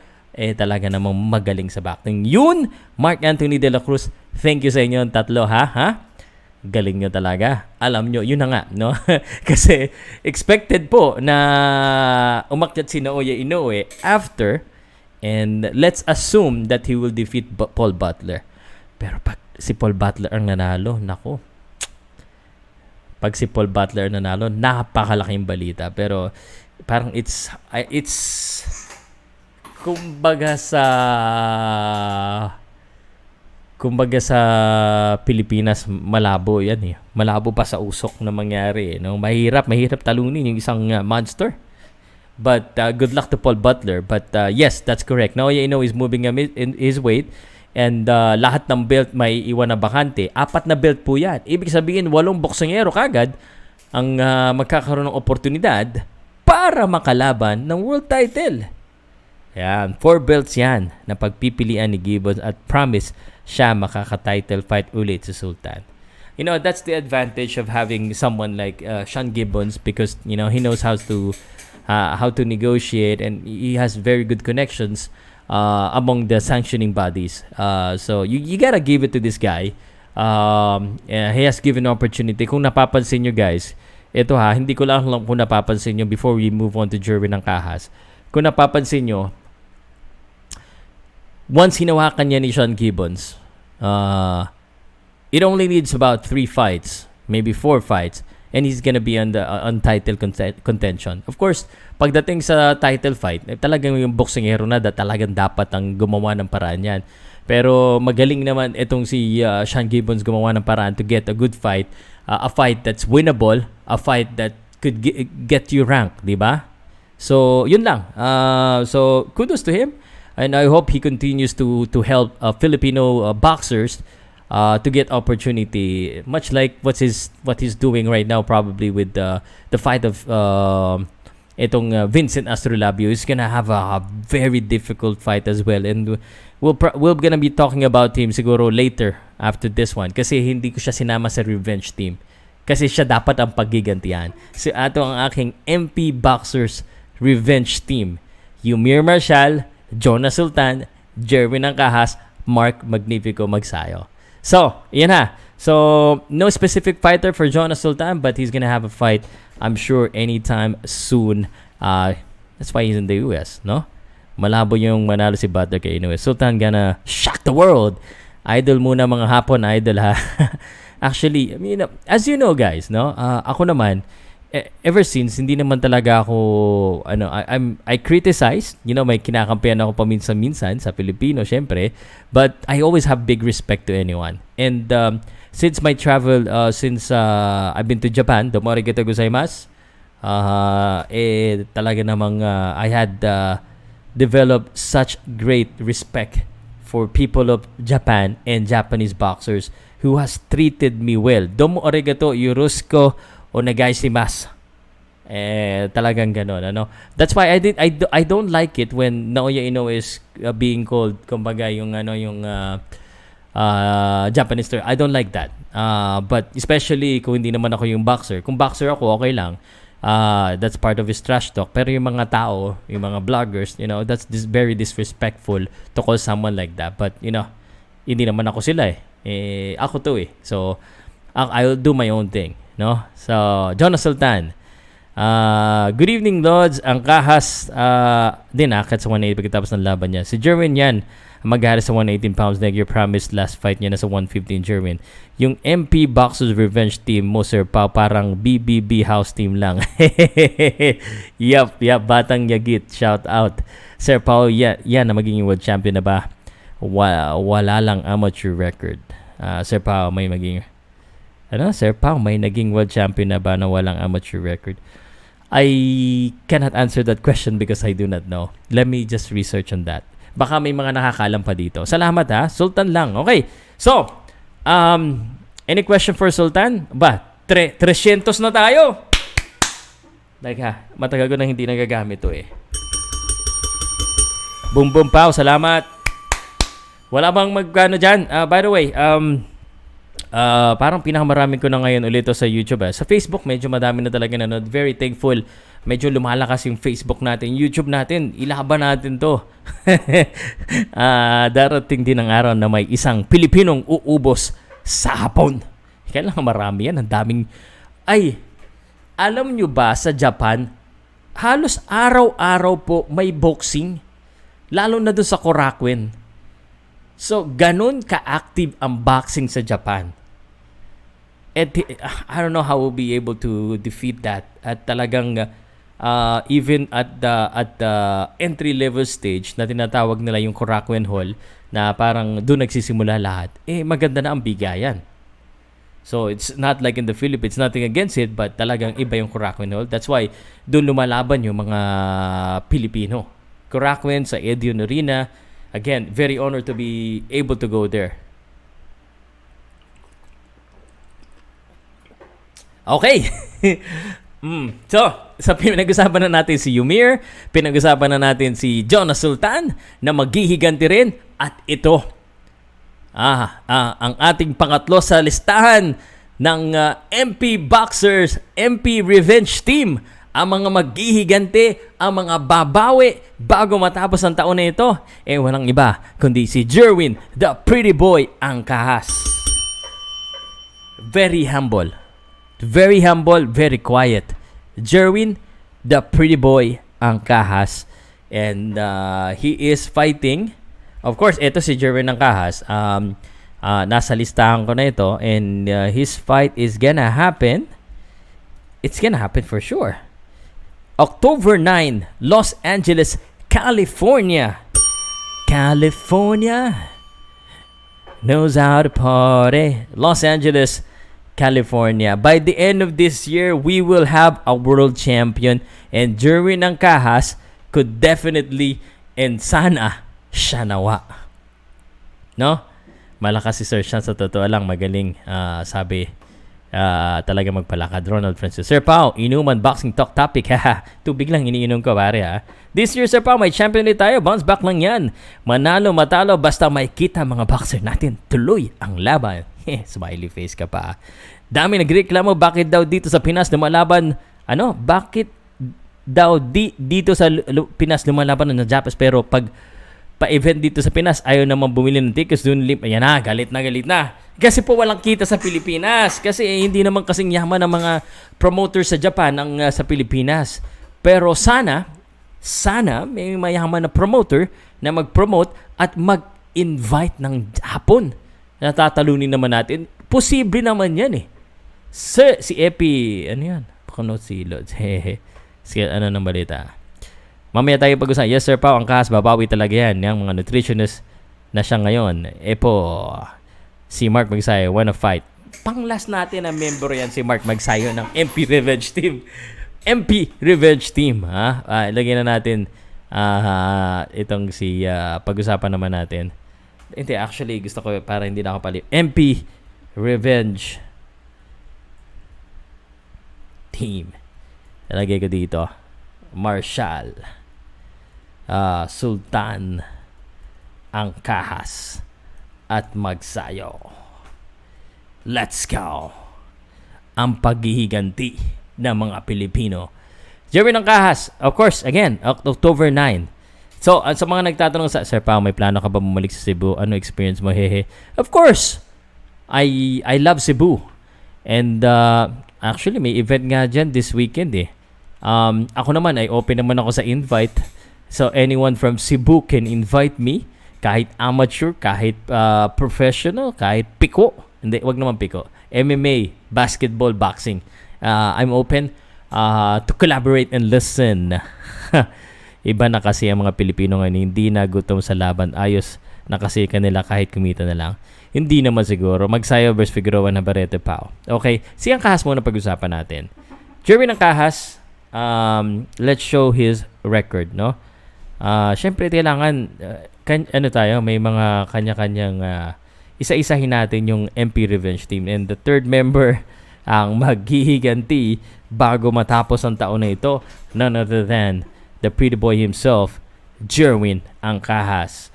talaga namang magaling sa boxing. Yun, Mark Anthony De La Cruz, thank you sa inyo tatlo, ha? Galing nyo talaga. Alam nyo, yun na nga, no? Kasi expected po na umakyat si Naoya Inoue after, and let's assume that he will defeat Paul Butler. Pero pag si Paul Butler ang nanalo, nako. Pag si Paul Butler ang nanalo, napakalaking balita. Pero parang it's kumbaga sa Pilipinas, malabo yan eh. Malabo pa sa usok na mangyari. No? Mahirap talunin yung isang monster. But good luck to Paul Butler. But yes, that's correct. Now you know he's moving in his weight. And lahat ng belt may iwan na bakante. 4 na belt po yan. Ibig sabihin, 8 boksingero kagad ang magkakaroon ng oportunidad para makalaban ng world title. Yan, 4 belts yan na pagpipilian ni Gibbons at promise siya makaka-title fight ulit sa Sultan. You know, that's the advantage of having someone like Sean Gibbons because, you know, he knows how to negotiate and he has very good connections among the sanctioning bodies. So you gotta give it to this guy. He has given opportunity. Kung napapansin nyo guys, ito hindi ko lang kung napapansin nyo before we move on to Jerwin Ancajas. Kung napapansin nyo, once hinawakan niya ni Sean Gibbons, it only needs about 3 fights, maybe 4 fights, and he's gonna be on the title contention. Of course, pagdating sa title fight, talagang yung boksingero na talagang dapat ang gumawa ng paraan yan. Pero magaling naman itong si Sean Gibbons gumawa ng paraan to get a good fight, a fight that's winnable, a fight that could get you ranked, di ba? So, yun lang. So, kudos to him. And I hope he continues to help Filipino boxers to get opportunity, much like what he's doing right now, probably with the fight of itong Vincent Astrolabio. He's gonna have a very difficult fight as well, and we're gonna be talking about him siguro later after this one, kasi hindi ko siya sinama sa revenge team kasi siya dapat ang paggigantihan. So ato ang aking MP Boxers revenge team: Yumir Marshall, Jonas Sultan, Jerwin Ancajas, Mark Magnifico Magsayo. So, yan ha. So, no specific fighter for Jonas Sultan, but he's gonna have a fight, I'm sure, anytime soon. That's why he's in the US, no? Malabo yung manalo si Butler kay Inoue. Sultan gonna shock the world. Idol muna mga Hapon, idol ha. Actually, I mean, as you know guys, no? Ako naman, ever since hindi naman talaga ako I criticize, may kinakampihan ako paminsan-minsan sa Pilipino syempre, but I always have big respect to anyone. And since my travel since I've been to Japan, domo arigatou gozaimasu. Talaga namang I had developed such great respect for people of Japan and Japanese boxers who has treated me well. Domo arigatou, yoroshiku onegaishimasu. Talagang ganon, That's why I don't like it when Naoya Inoue is being called kumbaga yung Japanese term. I don't like that. But especially kung hindi naman ako yung boxer. Kung boxer ako, okay lang. That's part of his trash talk. Pero yung mga tao, yung mga vloggers, that's very disrespectful to call someone like that. But hindi naman ako sila ako to So I'll do my own thing, no? So Jonas Sultan, good evening Lods. Ancajas din akat sa 180 pagkatapos ng laban niya. Si Jerwin yan mag-ahara sa 118 pounds like your promised last fight niya na sa 115. Jerwin, yung MP Boxers Revenge team mo, Sir Pow, parang BBB house team lang. Yup, batang yagit, shout out Sir Pow. Yan na magiging world champion na ba? Wala lang amateur record. Sir Pow, may maging Sir Pow, may naging world champion na ba na walang amateur record? I cannot answer that question because I do not know. Let me just research on that. Baka may mga nakakalam pa dito. Salamat ha, Sultan lang. Okay. So, any question for Sultan? 300 na tayo. Like matagal ko nang hindi nagagamit to Boom boom Pow, salamat. Wala bang magkano dyan? By the way, parang pinakamarami ko na ngayon ulit sa YouTube. Sa Facebook, medyo madami na talaga nanood. Very thankful. Medyo lumalakas yung Facebook natin. YouTube natin, ilaban natin to. Darating din ang araw na may isang Pilipinong uubos sa Hapon. Kailangan marami yan. Ang daming... alam nyo ba sa Japan, halos araw-araw po may boxing. Lalo na doon sa Korakuen. So, ganun ka-active ang boxing sa Japan. And I don't know how we'll be able to defeat that. At talagang even at the entry level stage na tinatawag nila yung Korakuen Hall, na parang doon nagsisimula lahat, maganda na ang bigayan. So it's not like in the Philippines, nothing against it, but talagang iba yung Korakuen Hall. That's why doon lumalaban yung mga Pilipino. Korakuen sa Edion Arena. Again, very honored to be able to go there. Okay. So, pinag-usapan na natin si Yumir, pinag-usapan na natin si Jonas Sultan na maghihiganti rin, at ito ang ating pangatlo sa listahan ng MP Boxers, MP Revenge Team, ang mga maghihigante, ang mga babawi bago matapos ang taon na ito, walang iba kundi si Jerwin, the pretty boy Ancajas. Very humble, very quiet. Jerwin, the pretty boy Ancajas. And he is fighting. Of course, ito si Jerwin Ancajas. Nasa listahan ko na ito. And his fight is gonna happen. It's gonna happen for sure. October 9, Los Angeles, California. California knows how to party. Los Angeles, California. By the end of this year, we will have a world champion. And Jerwin Ancajas could definitely and sana siya nawa. No? Malakas si Sir Sean, sa totoo lang. Magaling. Sabi, talaga magpalakad. Ronald Francis. Sir Pow, inuman boxing talk topic. Tubig lang iniinom ko, pare, ha. This year, Sir Pow, may champion ulit tayo. Bounce back lang yan. Manalo, matalo, basta may kita mga boxer natin. Tuloy ang laban. Smiley face ka pa. Dami nagreklamo, bakit daw dito sa Pinas lumalaban, bakit daw dito sa Pinas lumalaban ng Japas, pero pag pa-event dito sa Pinas, ayaw naman bumili ng tickets doon. Ayan na, galit na. Kasi po walang kita sa Pilipinas. Kasi hindi naman kasing yaman ng mga promoters sa Japan ang sa Pilipinas. Pero sana may mayaman na promoter na mag-promote at mag-invite ng Hapon. Natatalunin naman natin. Posible naman yan si Epi, ano yan? Pakanote si Lods. Sige, ano ng balita? Mamaya tayo pag-usapan. Yes, Sir Pow, Ancajas, babawi talaga yan. Yung mga nutritionist na siya ngayon. Si Mark Magsayo, wanna fight. Pang-last natin na member yan si Mark Magsayo ng MP Revenge Team. MP Revenge Team. Lagyan na natin itong pag-usapan naman natin. Hindi, actually, gusto ko para hindi na ako pali. MP Revenge Team. Lagay ko dito. Marshall. Sultan. Ancajas. At Magsayo. Let's go. Ang paghihiganti ng mga Pilipino. Jerwin Ancajas, of course, again, October 9. So, sa mga nagtatanong Sir Pao, may plano ka ba bumalik sa Cebu? Ano experience mo? Hehe. Of course, I love Cebu. And actually, may event nga dyan this weekend Ako naman, ay open naman ako sa invite. So, anyone from Cebu can invite me. Kahit amateur, kahit professional, kahit piko. Hindi, wag naman piko. MMA, basketball, boxing. I'm open to collaborate and listen. Iba na kasi ang mga Pilipino ngayon, hindi na gutom sa laban. Ayos na kasi kanila kahit kumita na lang. Hindi naman siguro. Magsayo versus Figueroa na Barete Pao. Okay, si Ancajas muna pag-usapan natin. Jerwin Ancajas, let's show his record, no? Syempre kailangan may mga kanya-kanyang isa-isahin natin yung MP Revenge Team. And the third member ang maghihiganti bago matapos ang taon na ito, none other than the pretty boy himself, Jerwin Ancajas.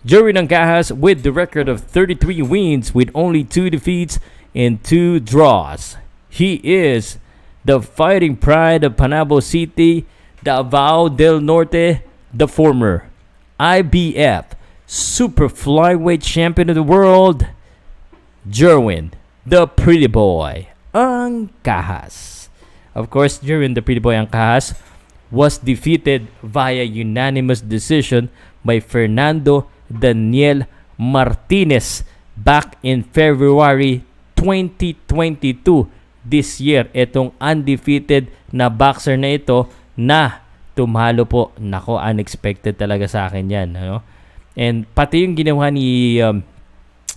Jerwin Ancajas with the record of 33 wins with only 2 defeats and 2 draws. He is the fighting pride of Panabo City, Davao del Norte, the former IBF Super Flyweight Champion of the World, Jerwin, the pretty boy Ancajas. Of course, Jerwin, the pretty boy Ancajas, was defeated via unanimous decision by Fernando Daniel Martinez back in February 2022. This year, itong undefeated na boxer na ito na tumalo po. Nako, unexpected talaga sa akin yan. Ano? And pati yung ginawa ni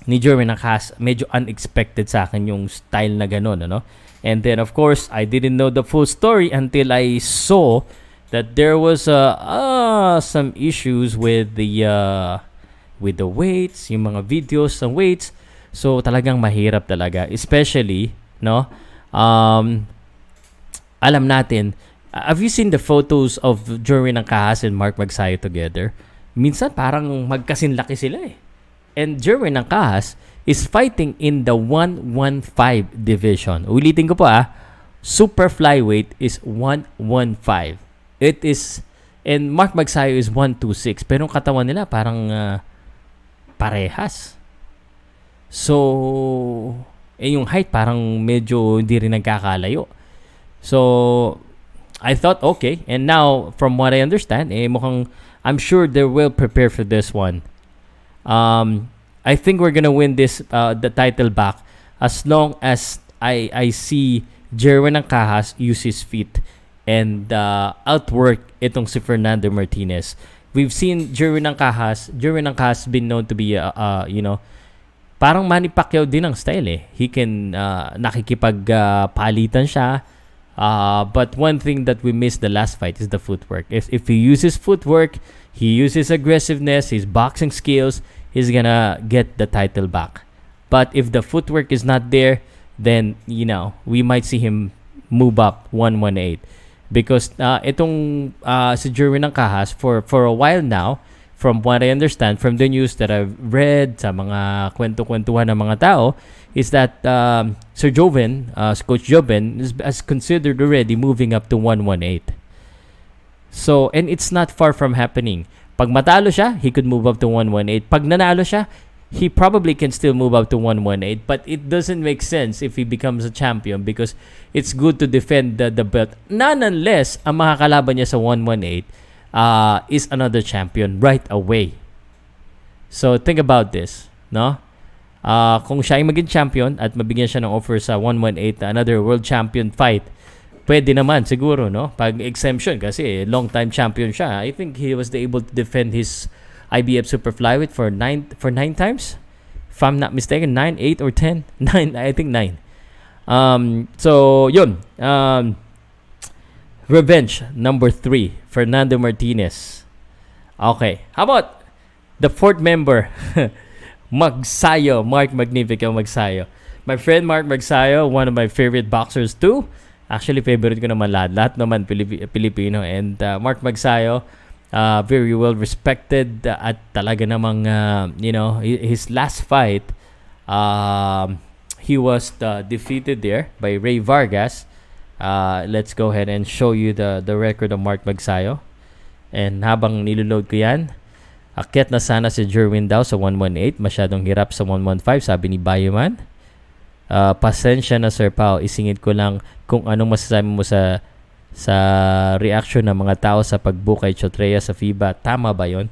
Jerwin Ancajas, medyo unexpected sa akin yung style na ganun. Ano? And then, of course, I didn't know the full story until I saw that there was some issues with the weights, yung mga videos ng weights. So, talagang mahirap talaga. Especially, no? Alam natin, have you seen the photos of Jerwin Ancajas and Mark Magsayo together? Minsan parang magkasinlaki sila And Jerwin Ancajas is fighting in the 115 division. Ulitin ko po super flyweight is 115. It is, and Mark Magsayo is 126. Pero yung katawan nila parang parehas. So, yung height parang medyo hindi rin nagkakalayo. So, I thought, okay. And now, from what I understand, mukhang, I'm sure they will prepare for this one. I think we're gonna win this, the title back, as long as I see Jerwin Ancajas use his feet and outwork itong si Fernando Martinez. We've seen Jerwin Ancajas. Jerwin Ancajas been known to be, parang Manny Pacquiao din ang style eh. He can, nakikipag-palitan siya. But one thing that we missed the last fight is the footwork. If he uses footwork, he uses aggressiveness, his boxing skills, he's gonna get the title back. But if the footwork is not there, then, we might see him move up 118. Because itong si Jerwin Ancajas, for a while now, from what I understand, from the news that I've read, sa mga kwento-kwentuhan ng mga tao, is that Sir Joven, Coach Joven, has considered already moving up to 118. So, and it's not far from happening. Pag matalo siya, he could move up to 118. Pag nanalo siya, he probably can still move up to 118, but it doesn't make sense if he becomes a champion because it's good to defend the belt. None unless ang makakalaban niya sa 118 is another champion right away. So think about this, no? Kung siya ay maging champion at mabigyan siya ng offer sa 118, another world champion fight, pwede naman siguro, no? Pag exemption kasi long time champion siya. I think he was able to defend his IBF Super Flyweight for nine times, if I'm not mistaken. 9, 8, or 10. 9, I think 9. So yun. Revenge number 3, Fernando Martinez. Okay, how about the fourth member? Magsayo, Mark Magnifico Magsayo. My friend Mark Magsayo, one of my favorite boxers too. Actually, favorite ko naman lahat naman Pilipino. And Mark Magsayo, very well respected at talaga namang his last fight, he was defeated there by Ray Vargas. Let's go ahead and show you the record of Mark Magsayo. And habang niloload ko yan, akyat na sana si Jerwin daw sa 118, masyadong hirap sa 115, sabi ni Bayuman. Pasensya na Sir Pow, isingit ko lang kung anong masasabi mo sa reaction ng mga tao sa pag-book kay Chotreya sa FIBA. Tama ba yun?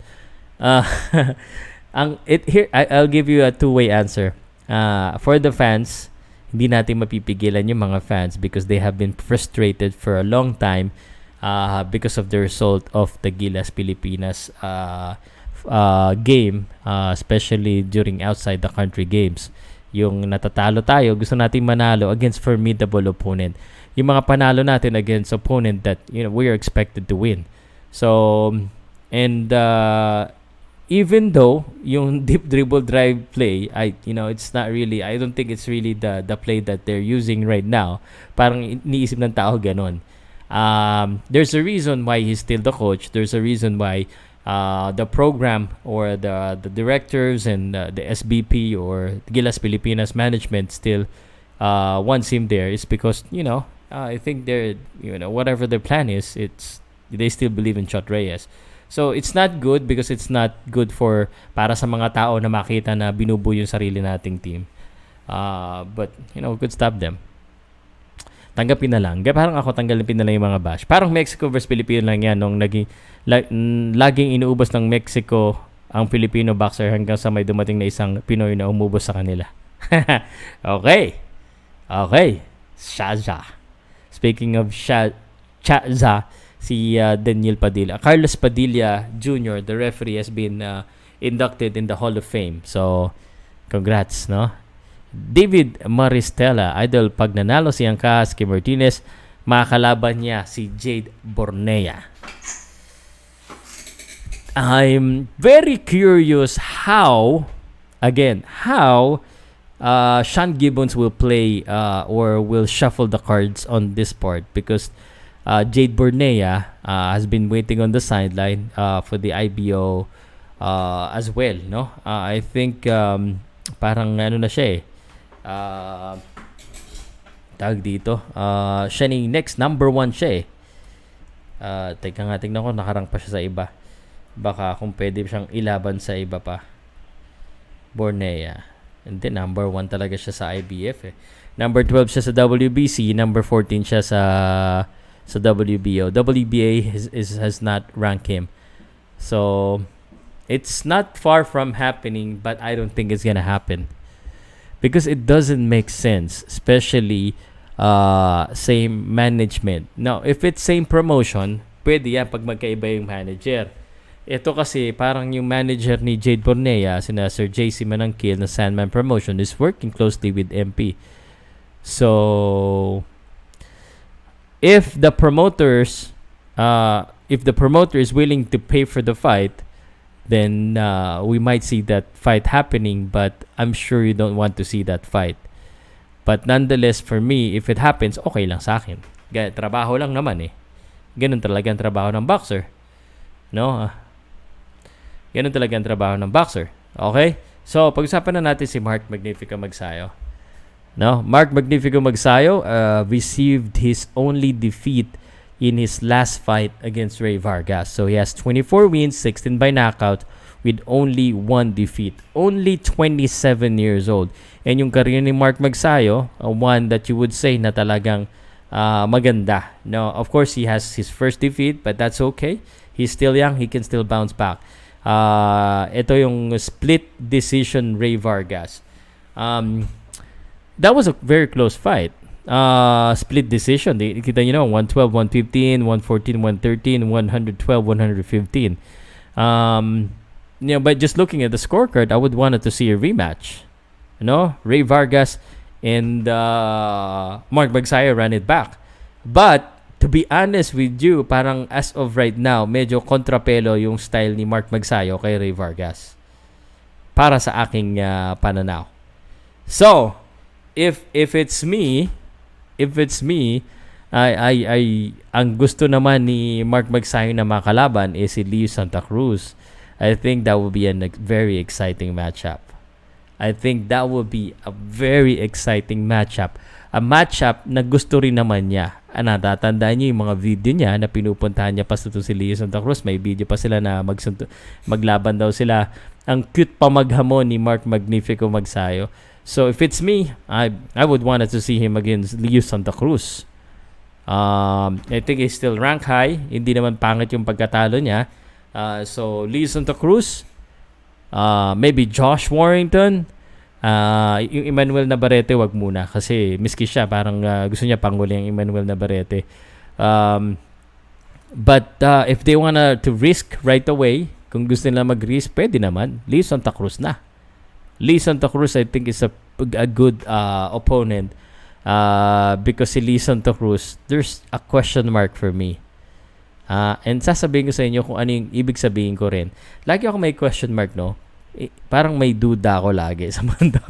I'll give you a two-way answer. For the fans, hindi natin mapipigilan yung mga fans because they have been frustrated for a long time because of the result of the Gilas Pilipinas game, especially during outside the country games. Yung natatalo tayo, gusto natin manalo against formidable opponent. Yung mga panalo natin against opponent that we are expected to win. So, and even though yung deep dribble drive play, it's not really, I don't think it's really the play that they're using right now. Parang iniisip ng tao ganon. There's a reason why he's still the coach. There's a reason why the program or the directors and the SBP or Gilas Pilipinas management still wants him there. It's because I think they're whatever their plan is, they still believe in Chot Reyes. So it's not good because it's not good para sa mga tao na makita na binubuo yung sarili nating team. But we could stop them. Tanggapin na lang. Parang ako tanggapin na lang yung mga bash. Parang Mexico versus Pilipino lang yan nung laging inuubos ng Mexico ang Filipino boxer hanggang sa may dumating na isang Pinoy na umubos sa kanila. Okay. Shaza. Speaking of Shaza, si Daniel Padilla. Carlos Padilla Jr., the referee, has been inducted in the Hall of Fame. So, congrats, no? David Maristella, idol, pag nanalo si Ancajas kay Martinez, makakalaban niya si Jade Bornea. I'm very curious how Sean Gibbons will play or will shuffle the cards on this part because Jade Bornea has been waiting on the sideline for the IBO as well, no? I think parang na siya tag dito. Siya ni next number 1 siya eh. Teka nga, tingnan ko, nakarang pa siya sa iba. Baka kung pwede siyang ilaban sa iba pa. Bornea. And then number 1 talaga siya sa IBF eh. Number 12 siya sa WBC, number 14 siya sa WBO. WBA has not ranked him. So it's not far from happening, but I don't think it's gonna happen. Because it doesn't make sense, especially same management. Now, if it's same promotion, pwede yan pag magkaiba yung manager. Ito kasi parang yung manager ni Jade Bornea, sina Sir JC Manangkil na Sandman Promotion, is working closely with MP. So if the promoter is willing to pay for the fight, then we might see that fight happening, but I'm sure you don't want to see that fight. But nonetheless, for me, if it happens, okay lang sa akin. Trabaho lang naman eh. Ganun talaga ang trabaho ng boxer. No? Ganun talaga ang trabaho ng boxer. Okay? So, pag-usapan na natin si Mark Magnifico Magsayo. No? Mark Magnifico Magsayo received his only defeat in his last fight against Ray Vargas. So he has 24 wins, 16 by knockout, with only 1 defeat. Only 27 years old. And yung career ni Mark Magsayo, one that you would say na talagang maganda. No, of course, he has his first defeat, but that's okay. He's still young. He can still bounce back. Ito yung split decision Ray Vargas. That was a very close fight. Split decision. Kita nyo 112, 115, 114, 113, 112, 115. But just looking at the scorecard, I would wanted to see a rematch. Ray Vargas and Mark Magsayo ran it back. But to be honest with you, parang as of right now, medyo kontrapelo yung style ni Mark Magsayo kay Ray Vargas. Para sa aking pananaw. So, if it's me, ang gusto naman ni Mark Magsayo na makalaban is si Leo Santa Cruz. I think that would be a very exciting matchup. A very exciting matchup. A matchup na gusto rin naman niya. Natatandaan niyo yung mga video niya na pinupuntahan niya pa si Leo Santa Cruz. May video pa sila na maglaban daw sila. Ang cute pa maghamon ni Mark Magnifico Magsayo. So if it's me, I would want to see him against Leo Santa Cruz. I think he's still rank high. Hindi naman pangit yung pagkatalo niya. So Leo Santa Cruz, maybe Josh Warrington, yung Emmanuel Navarrete wag muna kasi miski siya parang gusto niya panghuli ang Emmanuel Navarrete. But if they wanna to risk right away, kung gusto nila mag-risk, pwede naman. Leo Santa Cruz na. Lee Santa Cruz, I think, is a good opponent because si Lee Santa Cruz, there's a question mark for me. And sasabihin ko sa inyo kung ano yung ibig sabihin ko rin. Lagi ako may question mark, no? Parang may duda ako lagi sa mundo.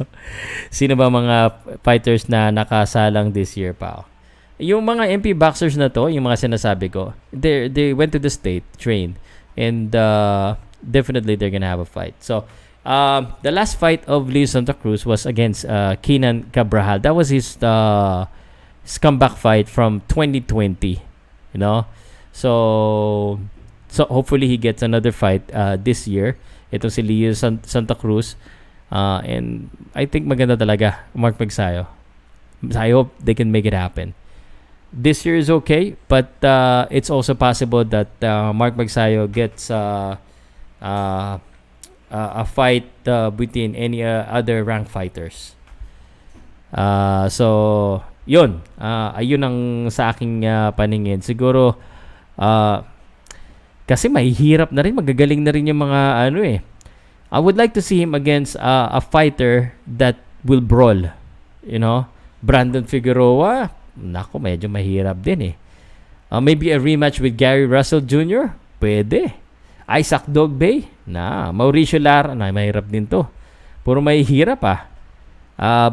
Sino ba mga fighters na nakasalang this year pa? Yung mga MP boxers na to, yung mga sinasabi ko, they went to the state, trained, and definitely they're gonna have a fight. So, the last fight of Leo Santa Cruz was against Keenan Cabral. That was his comeback fight from 2020. So hopefully he gets another fight this year. Ito si Leo Santa Cruz. And I think maganda talaga Mark Magsayo. I hope they can make it happen. This year is okay, but it's also possible that Mark Magsayo gets a fight between any other ranked fighters. So, yun. Ayun ang sa aking paningin. Siguro, kasi mahihirap na rin, magagaling na rin yung mga I would like to see him against a fighter that will brawl. Brandon Figueroa, nako, medyo mahirap din eh. Maybe a rematch with Gary Russell Jr.? Pwede. Isaac Dogbay? Mauricio Lara? Mahirap din to. Puro mahihirap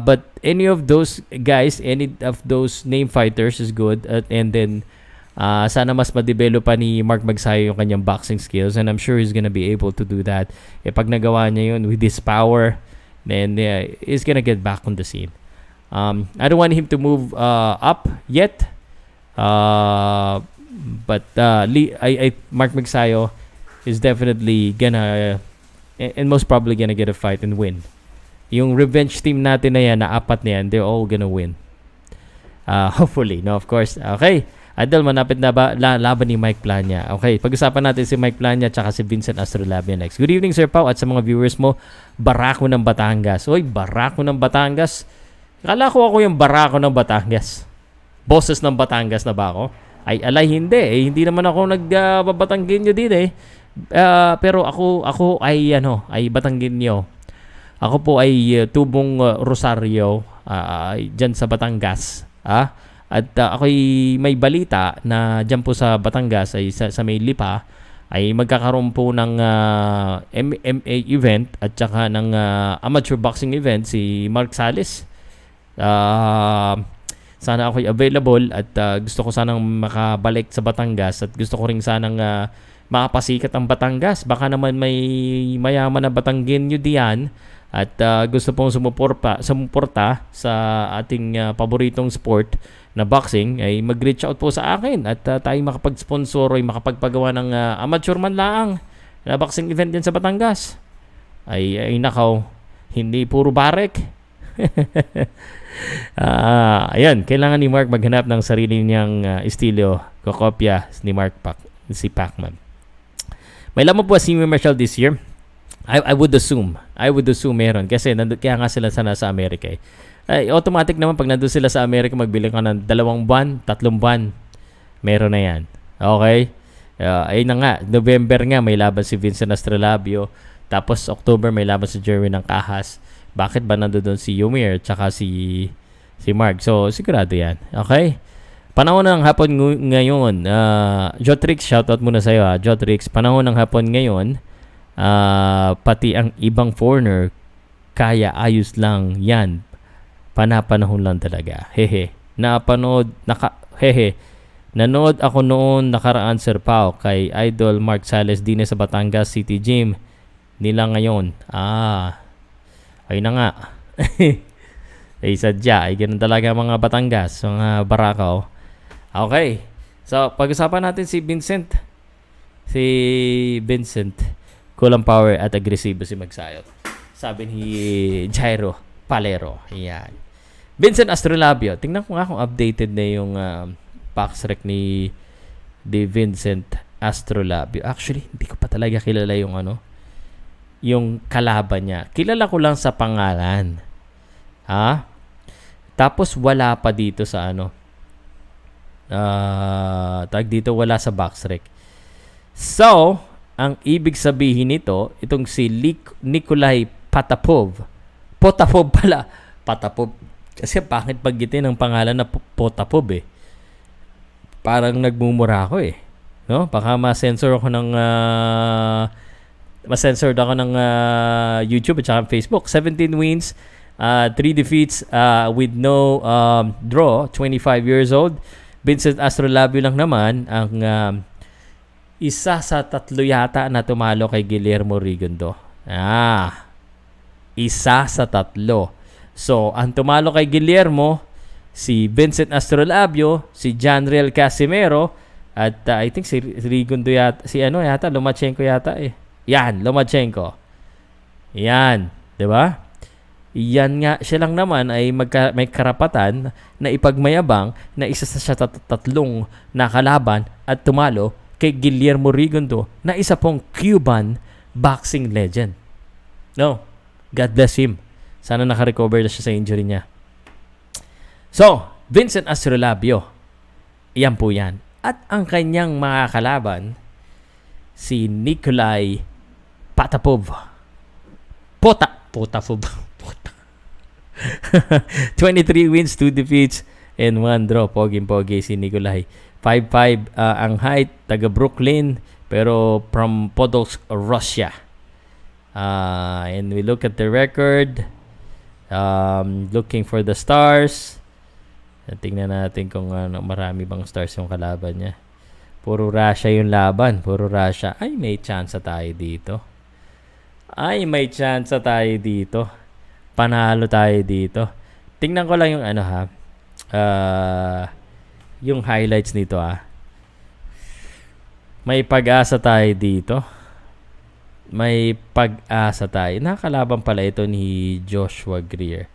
but any of those guys, any of those name fighters is good. And then, sana mas ma-develop pa ni Mark Magsayo yung kanyang boxing skills. And I'm sure he's gonna be able to do that. Pag nagawa niya yun with his power, then he's gonna get back on the scene. I don't want him to move up yet. But Mark Magsayo is definitely gonna and most probably gonna get a fight and win. Yung revenge team natin na yan, na apat na yan, they're all gonna win. Hopefully, no, of course. Okay. Idol, manapit na ba laban ni Mike Plania? Okay, pag-usapan natin si Mike Plania tsaka si Vincent Astrolabio next. Good evening, Sir Pau, at sa mga viewers mo, Barako ng Batangas. Oy, Barako ng Batangas. Akala ko ako yung Barako ng Batangas. Boses ng Batangas na ba ako? Ay, alay, hindi. Hindi naman ako nagbabatanggenyo din eh. Pero ako ay Batanggenyo. Ako po ay tubong Rosario dyan sa Batangas. At ako'y may balita na dyan po sa Batangas ay sa may Lipa ay magkakaroon po ng MMA event at saka ng amateur boxing event si Mark Salis. Sana ako'y available at gusto ko sanang makabalik sa Batangas at gusto ko rin sanang makapasikat ang Batangas. Baka naman may mayaman na Batanggenyo diyan at gusto pong sumuporta sa ating paboritong sport na boxing ay mag-reach out po sa akin at tayo makapag-sponsor ay makapagpagawa ng amateur man laang na boxing event din sa Batangas. Ay nakaw, hindi puro barek. Ayan, kailangan ni Mark maghanap ng sarili niyang estilo, kokopya ni si Pacman. May lamang po si Yumir Marshall this year. I would assume meron kasi kaya nga sila sana sa Amerika eh. Ay, automatic naman pag nandun sila sa Amerika, magbilang ka ng 2 buwan, 3 buwan. Meron na yan. Okay? Ayun na nga, November nga may laban si Vincent Astrolabio. Tapos October may laban si Jerwin Ancajas. Bakit ba nandun si Yumir tsaka si Mark? So, sigurado yan. Okay? Panahon ng hapon ngayon. Jotrix, shoutout muna sa'yo ha. Jotrix, panahon ng hapon ngayon. Pati ang ibang foreigner, kaya ayos lang yan. Panapanahon lang talaga. Hehe. Nanood ako noon nakaraan, Sir Pau, kay Idol Mark Sales din sa Batangas City Gym nila ngayon. Ay na nga. Ay sadya. Ay ganun talaga mga Batangas, mga Barakaw. Okay. So, pag-usapan natin si Vincent. Kulang power at agresibo si Magsayo. Sabi ni Jairo Palero. Yan. Vincent Astrolabio. Tingnan ko nga kung updated na yung box rec ni Vincent Astrolabio. Actually, hindi ko pa talaga kilala yung kalaban niya. Kilala ko lang sa pangalan. Tapos wala pa dito sa wala sa box rec. So, ang ibig sabihin nito, itong si Nikolai Potapov pala. Potapov. Kasi bakit paggitin ng pangalan na Potapov eh? Parang nagmumura ako eh. No? Baka ma-censor ako ng YouTube at saka Facebook. 17 wins, 3 defeats with no draw, 25 years old. Vincent Astrolabio lang naman ang isa sa 3 yata na tumalo kay Guillermo Rigondo. Isa sa 3. So, ang tumalo kay Guillermo, si Vincent Astrolabio, si Janriel Casimero, at I think si Rigondo yata, Lomachenko yata eh. Yan, Lomachenko. Yan, 'di ba? Yan nga, siya lang naman ay may karapatan na ipagmayabang na isa sa 3 nakalaban at tumalo kay Guillermo Rigondo na isa pong Cuban boxing legend. No, God bless him. Sana naka-recover na siya sa injury niya. So, Vincent Astrolabio. Iyan po yan. At ang kanyang mga kalaban, si Nikolai Potapov. Potapov. 23 wins, 2 defeats, and 1 draw. Pogi si Nikolai. 5'5" ang height, taga Brooklyn, pero from Podolsk, Russia. And we look at the record. Looking for the stars. Tingnan natin kung marami bang stars yung kalaban niya. Puro Russia yung laban. Puro Russia. Ay, may chance tayo dito. Panalo tayo dito. tingnan ko lang yung yung highlights nito May pag-asa tayo dito. May pag-asa tayo. Nakakalaban pala ito ni Joshua Greer.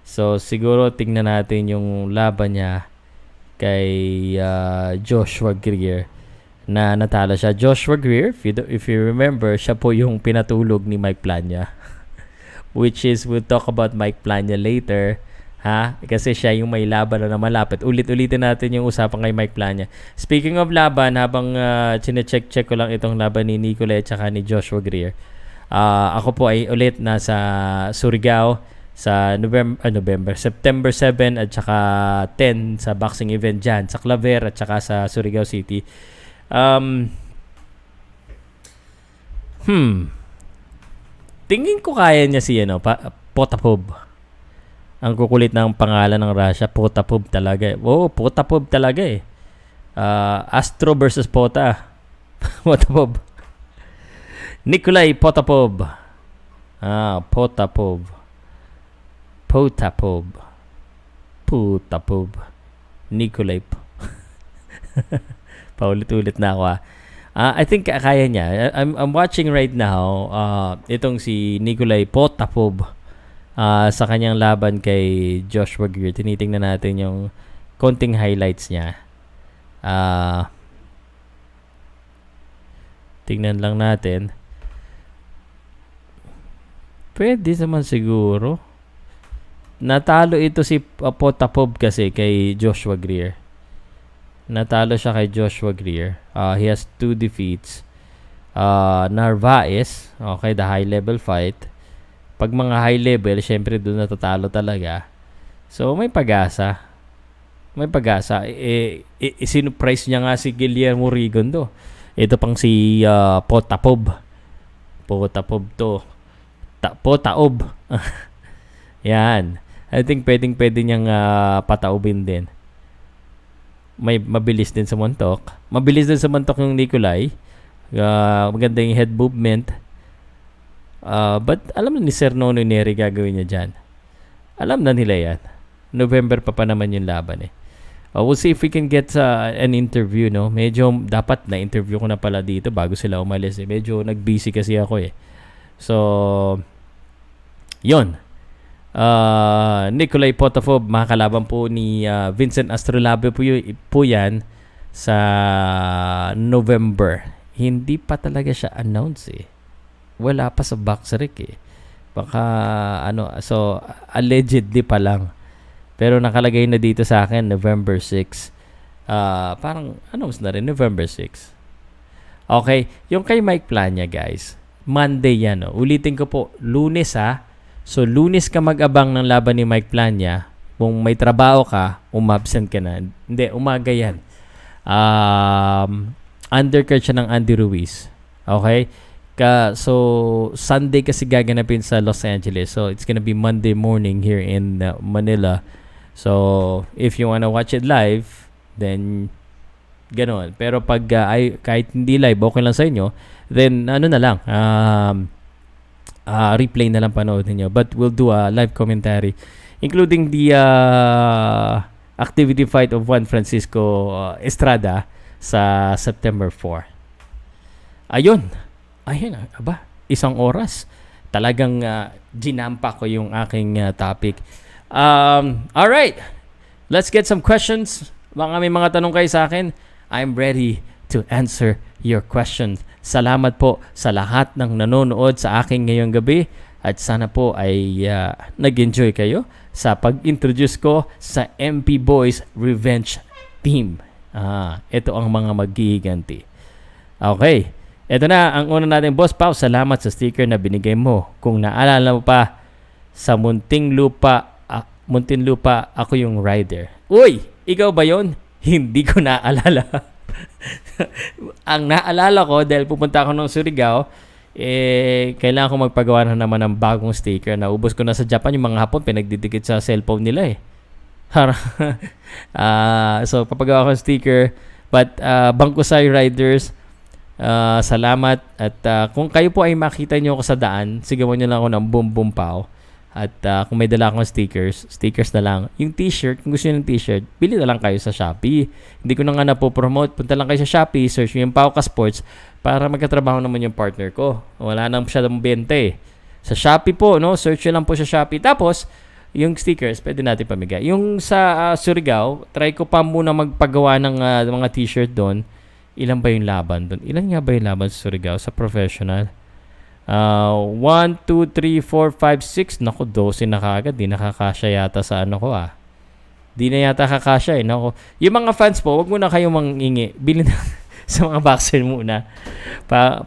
So, siguro tingnan natin yung laban niya kay Joshua Greer na natalo siya. Joshua Greer, if you remember, siya po yung pinatulog ni Mike Plania. Which is, we'll talk about Mike Plania later. Kasi siya yung may laban na malapit. Ulit-ulitin natin yung usapan kay Mike Plania. Speaking of laban, habang chine-check ko lang itong laban ni Nicolay at saka ni Joshua Greer. Ako po ay ulit nasa Surigao sa September 7 at saka 10 sa boxing event dyan sa Claver at saka sa Surigao City. Tingin ko kaya niya si Potapov. Ang kukulit ng pangalan ng Russia, Potapov talaga. Potapov talaga Astro versus Pota. Potapov. Nikolai Potapov. Potapov. Nikolai. Paulit-ulit na ako I think kaya niya. I'm watching right now itong si Nikolai Potapov. Sa kanyang laban kay Joshua Greer. Tinitingnan natin yung konting highlights niya. Tingnan lang natin. Pwede naman siguro. Natalo ito si Potapov kasi kay Joshua Greer. Natalo siya kay Joshua Greer. He has 2 defeats. Narvaez, okay, the high level fight. Pag mga high level, syempre doon natatalo talaga. So, may pag-asa. May pag-asa. Sinurprise niya nga si Guillermo Rigondo. Ito pang si Potapov. Potapov to. Potaob. Yan. I think pwede niyang pataubin din. May mabilis din sa montok. Mabilis din sa montok yung Nicolay. Maganda yung head movement. But alam na ni Sir Nono Neri gagawin niya dyan. Alam na nila yan. November pa naman yung laban we'll see if we can get an interview, no? Medyo dapat na interview ko na pala dito bago sila umalis Medyo nag-busy kasi ako So, yon. Nikolai Potapov, makakalaban po ni Vincent Astrolabe po yan sa November. Hindi pa talaga siya announce Wala pa sa Boxrec Baka so allegedly pa lang. Pero nakalagay na dito sa akin November 6. Parang announce na rin November 6. Okay, yung kay Mike Plania, guys. Monday yan, Ulitin ko po, Lunes So Lunes ka mag-abang ng laban ni Mike Plania. Kung may trabaho ka, umabsent ka na. Hindi, umaga yan. Undercard siya ng Andy Ruiz. Okay? So, Sunday kasi gaganapin sa Los Angeles. So, it's gonna be Monday morning here in Manila. So, if you wanna watch it live, then, ganoon. Pero pag kahit hindi live, okay lang sa inyo, then, na lang, replay na lang panoodin nyo. But we'll do a live commentary, including the activity fight of Juan Francisco Estrada sa September 4. Ayun, isang oras. Talagang ginampa ko yung aking topic. Alright, let's get some questions. May mga tanong kayo sa akin. I'm ready to answer your questions. Salamat po sa lahat ng nanonood sa akin ngayong gabi. At sana po ay nag-enjoy kayo sa pag-introduce ko sa MP Boys Revenge Team. Ito ang mga maghihiganti. Okay. Ito na ang una natin, Boss Pow. Salamat sa sticker na binigay mo. Kung naalala mo pa, sa Muntinlupa, ako yung rider. Uy! Ikaw ba yon? Hindi ko naalala. Ang naalala ko, dahil pupunta ako ng Surigao, kailangan ko magpagawa na naman ng bagong sticker. Naubos ko na sa Japan, yung mga Hapon, pinagdidikit sa cellphone nila So, papagawa ko ng sticker. But, Bangkusay Riders, salamat. At kung kayo po ay makita nyo ako sa daan, sigawan nyo lang ako ng boom boom pow. At kung may dala akong stickers na lang. Yung t-shirt, kung gusto nyo ng t-shirt, bili na lang kayo sa Shopee. Hindi ko na nga napopromote. Punta lang kayo sa Shopee, search nyo yung Powcast Sports para magkatrabaho naman yung partner ko. Wala nang masyadong benta eh. Sa Shopee po, no? Search nyo lang po sa Shopee. Tapos, yung stickers, pwede natin pamigay. Yung sa Surigao, try ko pa muna magpagawa ng mga t-shirt doon. Ilan ba yung laban doon? Ilan nga ba yung laban sa Surigao? Sa professional? 1, 2, 3, 4, 5, 6. Naku, 12 na kagad. Di nakakasya yata sa ano ko Di na yata kakasya eh. Naku. Yung mga fans po, wag muna kayong mangingi. Bili na sa mga boxer muna.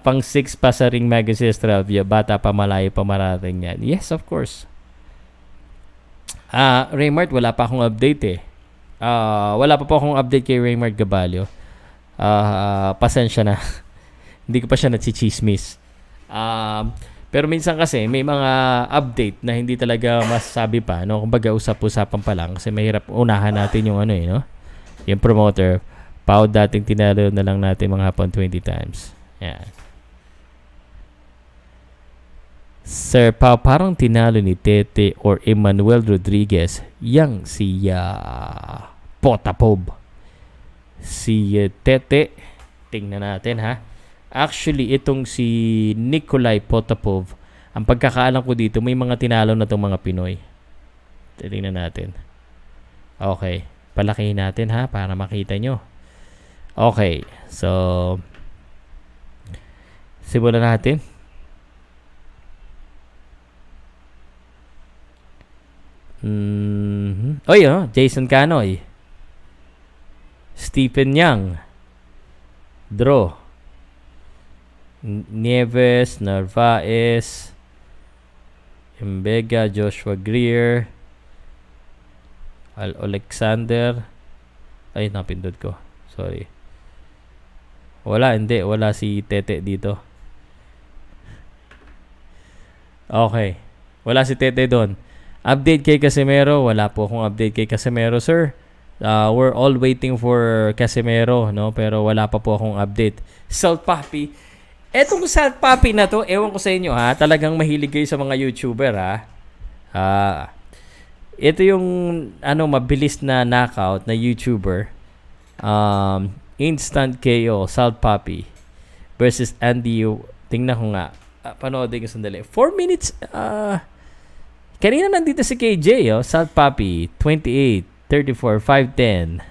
Pang 6 pa sa Ring Magazine Australia. Bata pa, malayo pa marating yan. Yes, of course. Raymart, wala pa akong update eh. Wala pa po akong update kay Raymart Gabalio. Pasensya na. Hindi ko pa siya natsichismis. Pero minsan kasi may mga update na hindi talaga masasabi pa, no? Kumbaga usap-usapan pa lang kasi mahirap unahan natin yung no? Yung promoter. Pow dating tinalo na lang natin mga hapon 20 times. Yan. Sir Pow, parang tinalo ni Tete or Emmanuel Rodriguez yang si Potapov. Si Tete, tingnan natin ha. Actually, itong si Nikolai Potapov, ang pagkakaalam ko dito, may mga tinalo na itong mga Pinoy. Tingnan natin. Okay. Palakihin natin ha, para makita nyo. Okay. So, simulan natin. Jason Canoy. Stephen Yang. Draw. Nieves, Narvaez, Mbega, Joshua Greer, Alexander. Ay, napindot ko. Sorry. Wala si Tete dito. Okay. Wala si Tete doon. Update kay Casimero. Wala po akong update kay Casimero, sir. We're all waiting for Casimero, no? Pero wala pa po akong update. Salt Papi. Etong Salt Papi na to, ewan ko sa inyo ha, talagang mahilig kayo sa mga YouTuber ha. Ito yung mabilis na knockout na YouTuber. Instant KO, Salt Papi versus Andy. Tingnan ko nga. Panoodin ko sandali. 4 minutes. Kanina nandito si KJ, Salt Papi, 28, 34, 5'10".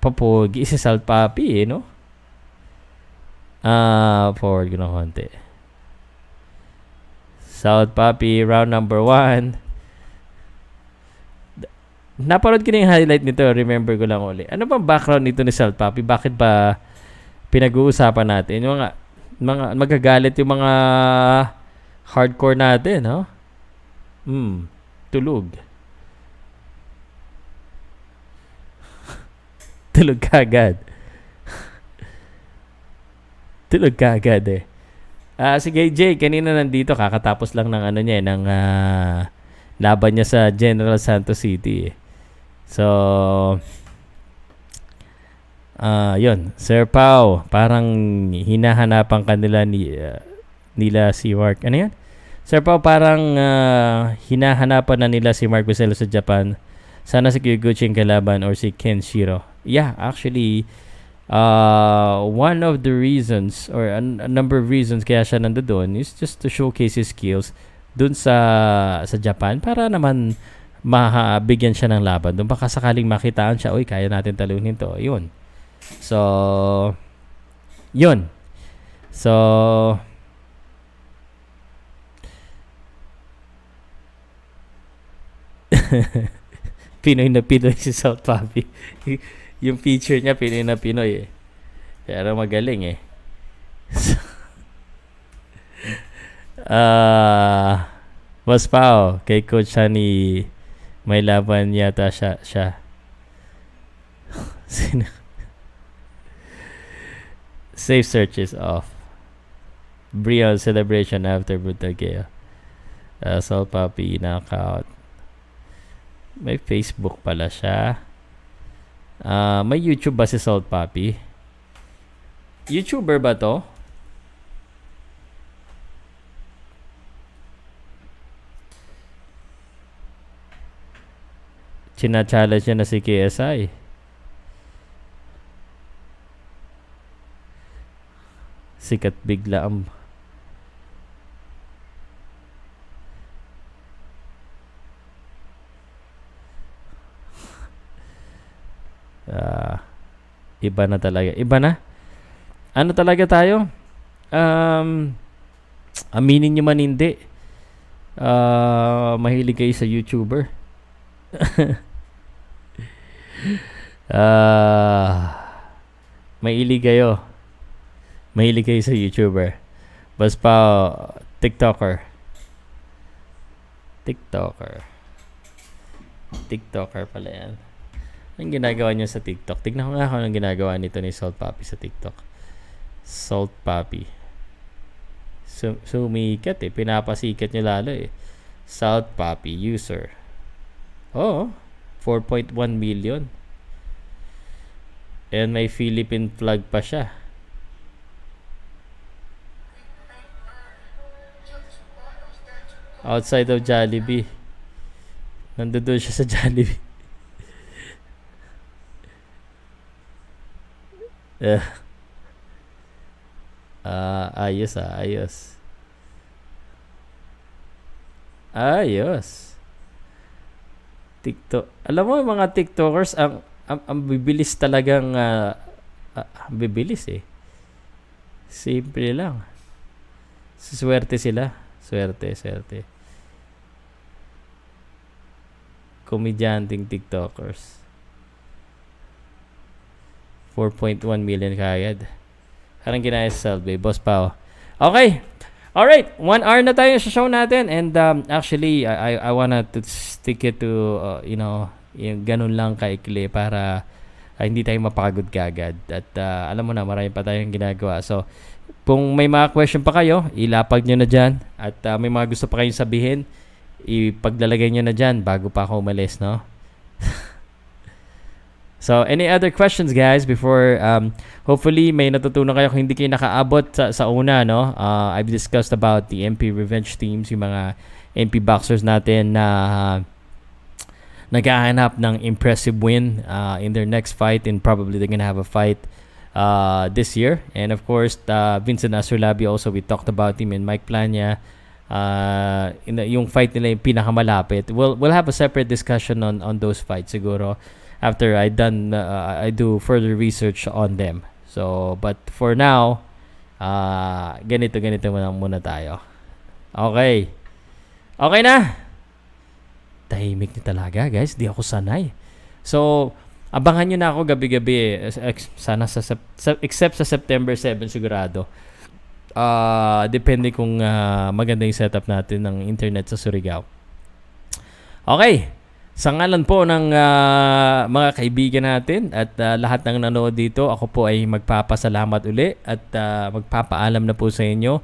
Papogi si Salt Papi, no? Forward ko na konti. Salt Papi, round number 1. Napanood ko na yung highlight nito. Remember ko lang ulit. Ano bang background nito ni Salt Papi? Bakit ba pinag-uusapan natin? Yung mga magagalit yung mga hardcore natin, no? Tulog. Tulog kagad. Tulog ka agad eh. Sige, Jay, kanina nandito, kakatapos lang ng ng laban niya sa General Santos City eh. So, yun. Sir Pow, parang hinahanapan kanila nila si Mark. Ano yan? Sir Pow, parang hinahanapan na nila si Mark Buselo sa Japan. Sana si Kyoguchi ang kalaban or si Kenshiro. Yeah, actually, one of the reasons or a number of reasons kaya siya nandoon is just to showcase his skills dun sa Japan para naman mabigyan siya ng laban. Doon baka sakaling makitaan siya, oy, kaya natin talunin to. Yun. So, yun. So, Pinoy na Pinoy si Salt Papi. Yung feature niya, Pinoy na Pinoy eh. Pero magaling eh. Mas Pao, kay Coach Sunny, may laban yata siya. Sino? Safe search is off. Brion celebration after brutal KO. Salt Papi knockout. May Facebook pala siya. May YouTube ba si Salt Papi? YouTuber ba to? china-challenge niya na si KSI. Sikat bigla ang iba na talaga. Iba na. Ano talaga tayo? Aminin nyo man hindi. Mahilig kayo sa YouTuber. Mahilig kayo. Mahilig kayo sa YouTuber. Bas pa, TikToker. TikToker pala yan. Anong ginagawa niya sa TikTok? Tignan ko nga kung anong ginagawa nito ni Salt Papi sa TikTok. Salt Papi. Sumikat eh. Pinapasikat niya lalo eh. Salt Papi user. Oh, 4.1 million. And may Philippine flag pa siya. Outside of Jollibee. Nandoon siya sa Jollibee. Ayos. TikTok. Alam mo, mga TikTokers, ang bibilis talagang, bibilis eh. Simple lang. Swerte sila. Swerte. Komedyanting TikTokers. 4.1 million kagad. Parang ginaya sa Salve. Boss Pao. Okay. Alright. 1 hour na tayo sa show natin. And actually, I wanna to stick it to, yung ganun lang kaikli para hindi tayo mapagod kagad. At alam mo na, marami pa tayong ginagawa. So, kung may mga question pa kayo, ilapag nyo na dyan. At may mga gusto pa kayong sabihin, ipaglalagay nyo na dyan bago pa ako umalis, no? So, any other questions, guys, before, hopefully, may natutunan kayo kung hindi kayo nakaabot sa una, no? I've discussed about the MP Revenge teams, yung mga MP boxers natin na naghahanap ng impressive win in their next fight, and probably they're gonna have a fight this year. And of course, Vincent Asurlabi also, we talked about him, and Mike Plania, yung fight nila yung pinakamalapit. We'll have a separate discussion on those fights siguro after I do further research on them. So, but for now, ganito muna tayo. Okay na. Tahimik na talaga, guys. Di ako sanay. So, abangan nyo na ako gabi-gabi sana except sa September 7 sigurado. Depende kung maganda yung setup natin ng internet sa Surigao. Okay. Sa ngalan po ng mga kaibigan natin at lahat ng nanood dito, ako po ay magpapasalamat uli at magpapaalam na po sa inyo.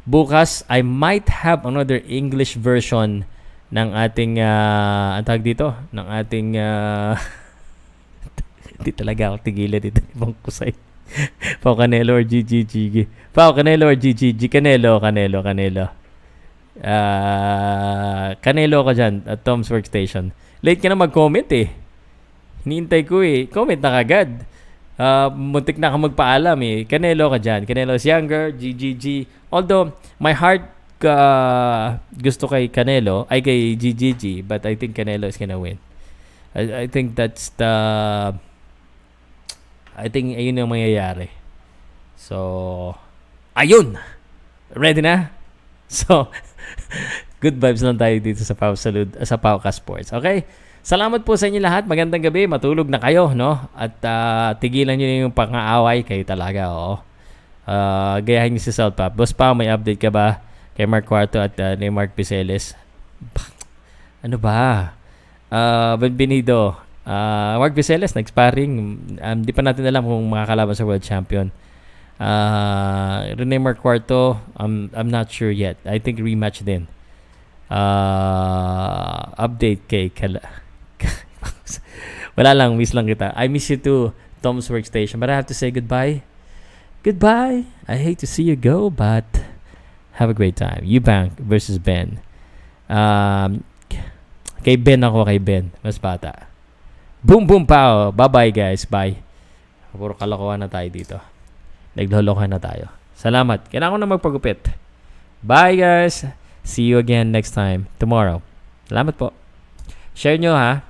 Bukas, I might have another English version ng ating ang tawag dito, ng ating hindi talaga ako tigilan dito ibang kusay. Pau Canelo or GGG. Pau Canelo or GGG. Canelo. Canelo ka dyan at Tom's Workstation. Late ka na mag-comment eh. Hinihintay ko eh. Comment na kagad. Muntik na ka magpaalam eh. Canelo ka dyan. Canelo is younger. GGG. Although, my heart gusto kay Canelo, ay kay GGG, but I think Canelo is gonna win. I think that's I think ayun yung mangyayari. So, ayun! Ready na? So, good vibes lang tayo dito sa Pow Salud, sa Powcast Sports. Okay? Salamat po sa inyo lahat. Magandang gabi. Matulog na kayo, no? At tigilan nyo yung pang-aaway. Kayo talaga, oo. Gayahin nyo si Salt Pap. Boss Pa, may update ka ba kay Mark Cuarto at ni Mark Piceles? Ano ba? Benvenido. Mark Piceles, nag-sparring. Di pa natin alam kung makakalaban sa World Champion. Rene Mark Cuarto, I'm not sure yet. I think rematch din. Update kay wala lang, miss lang kita. I miss you too, Tom's Workstation. But I have to say goodbye. Goodbye. I hate to see you go, but have a great time. Eubank versus Ben. Kay Ben ako, kay Ben. Mas bata. Boom boom pow. Bye-bye guys. Bye. Puro kalokohan na tayo dito. Naglolokohan na tayo. Salamat. Kailangan ko na magpagupit. Bye guys. See you again next time. Tomorrow. Salamat po. Share nyo ha.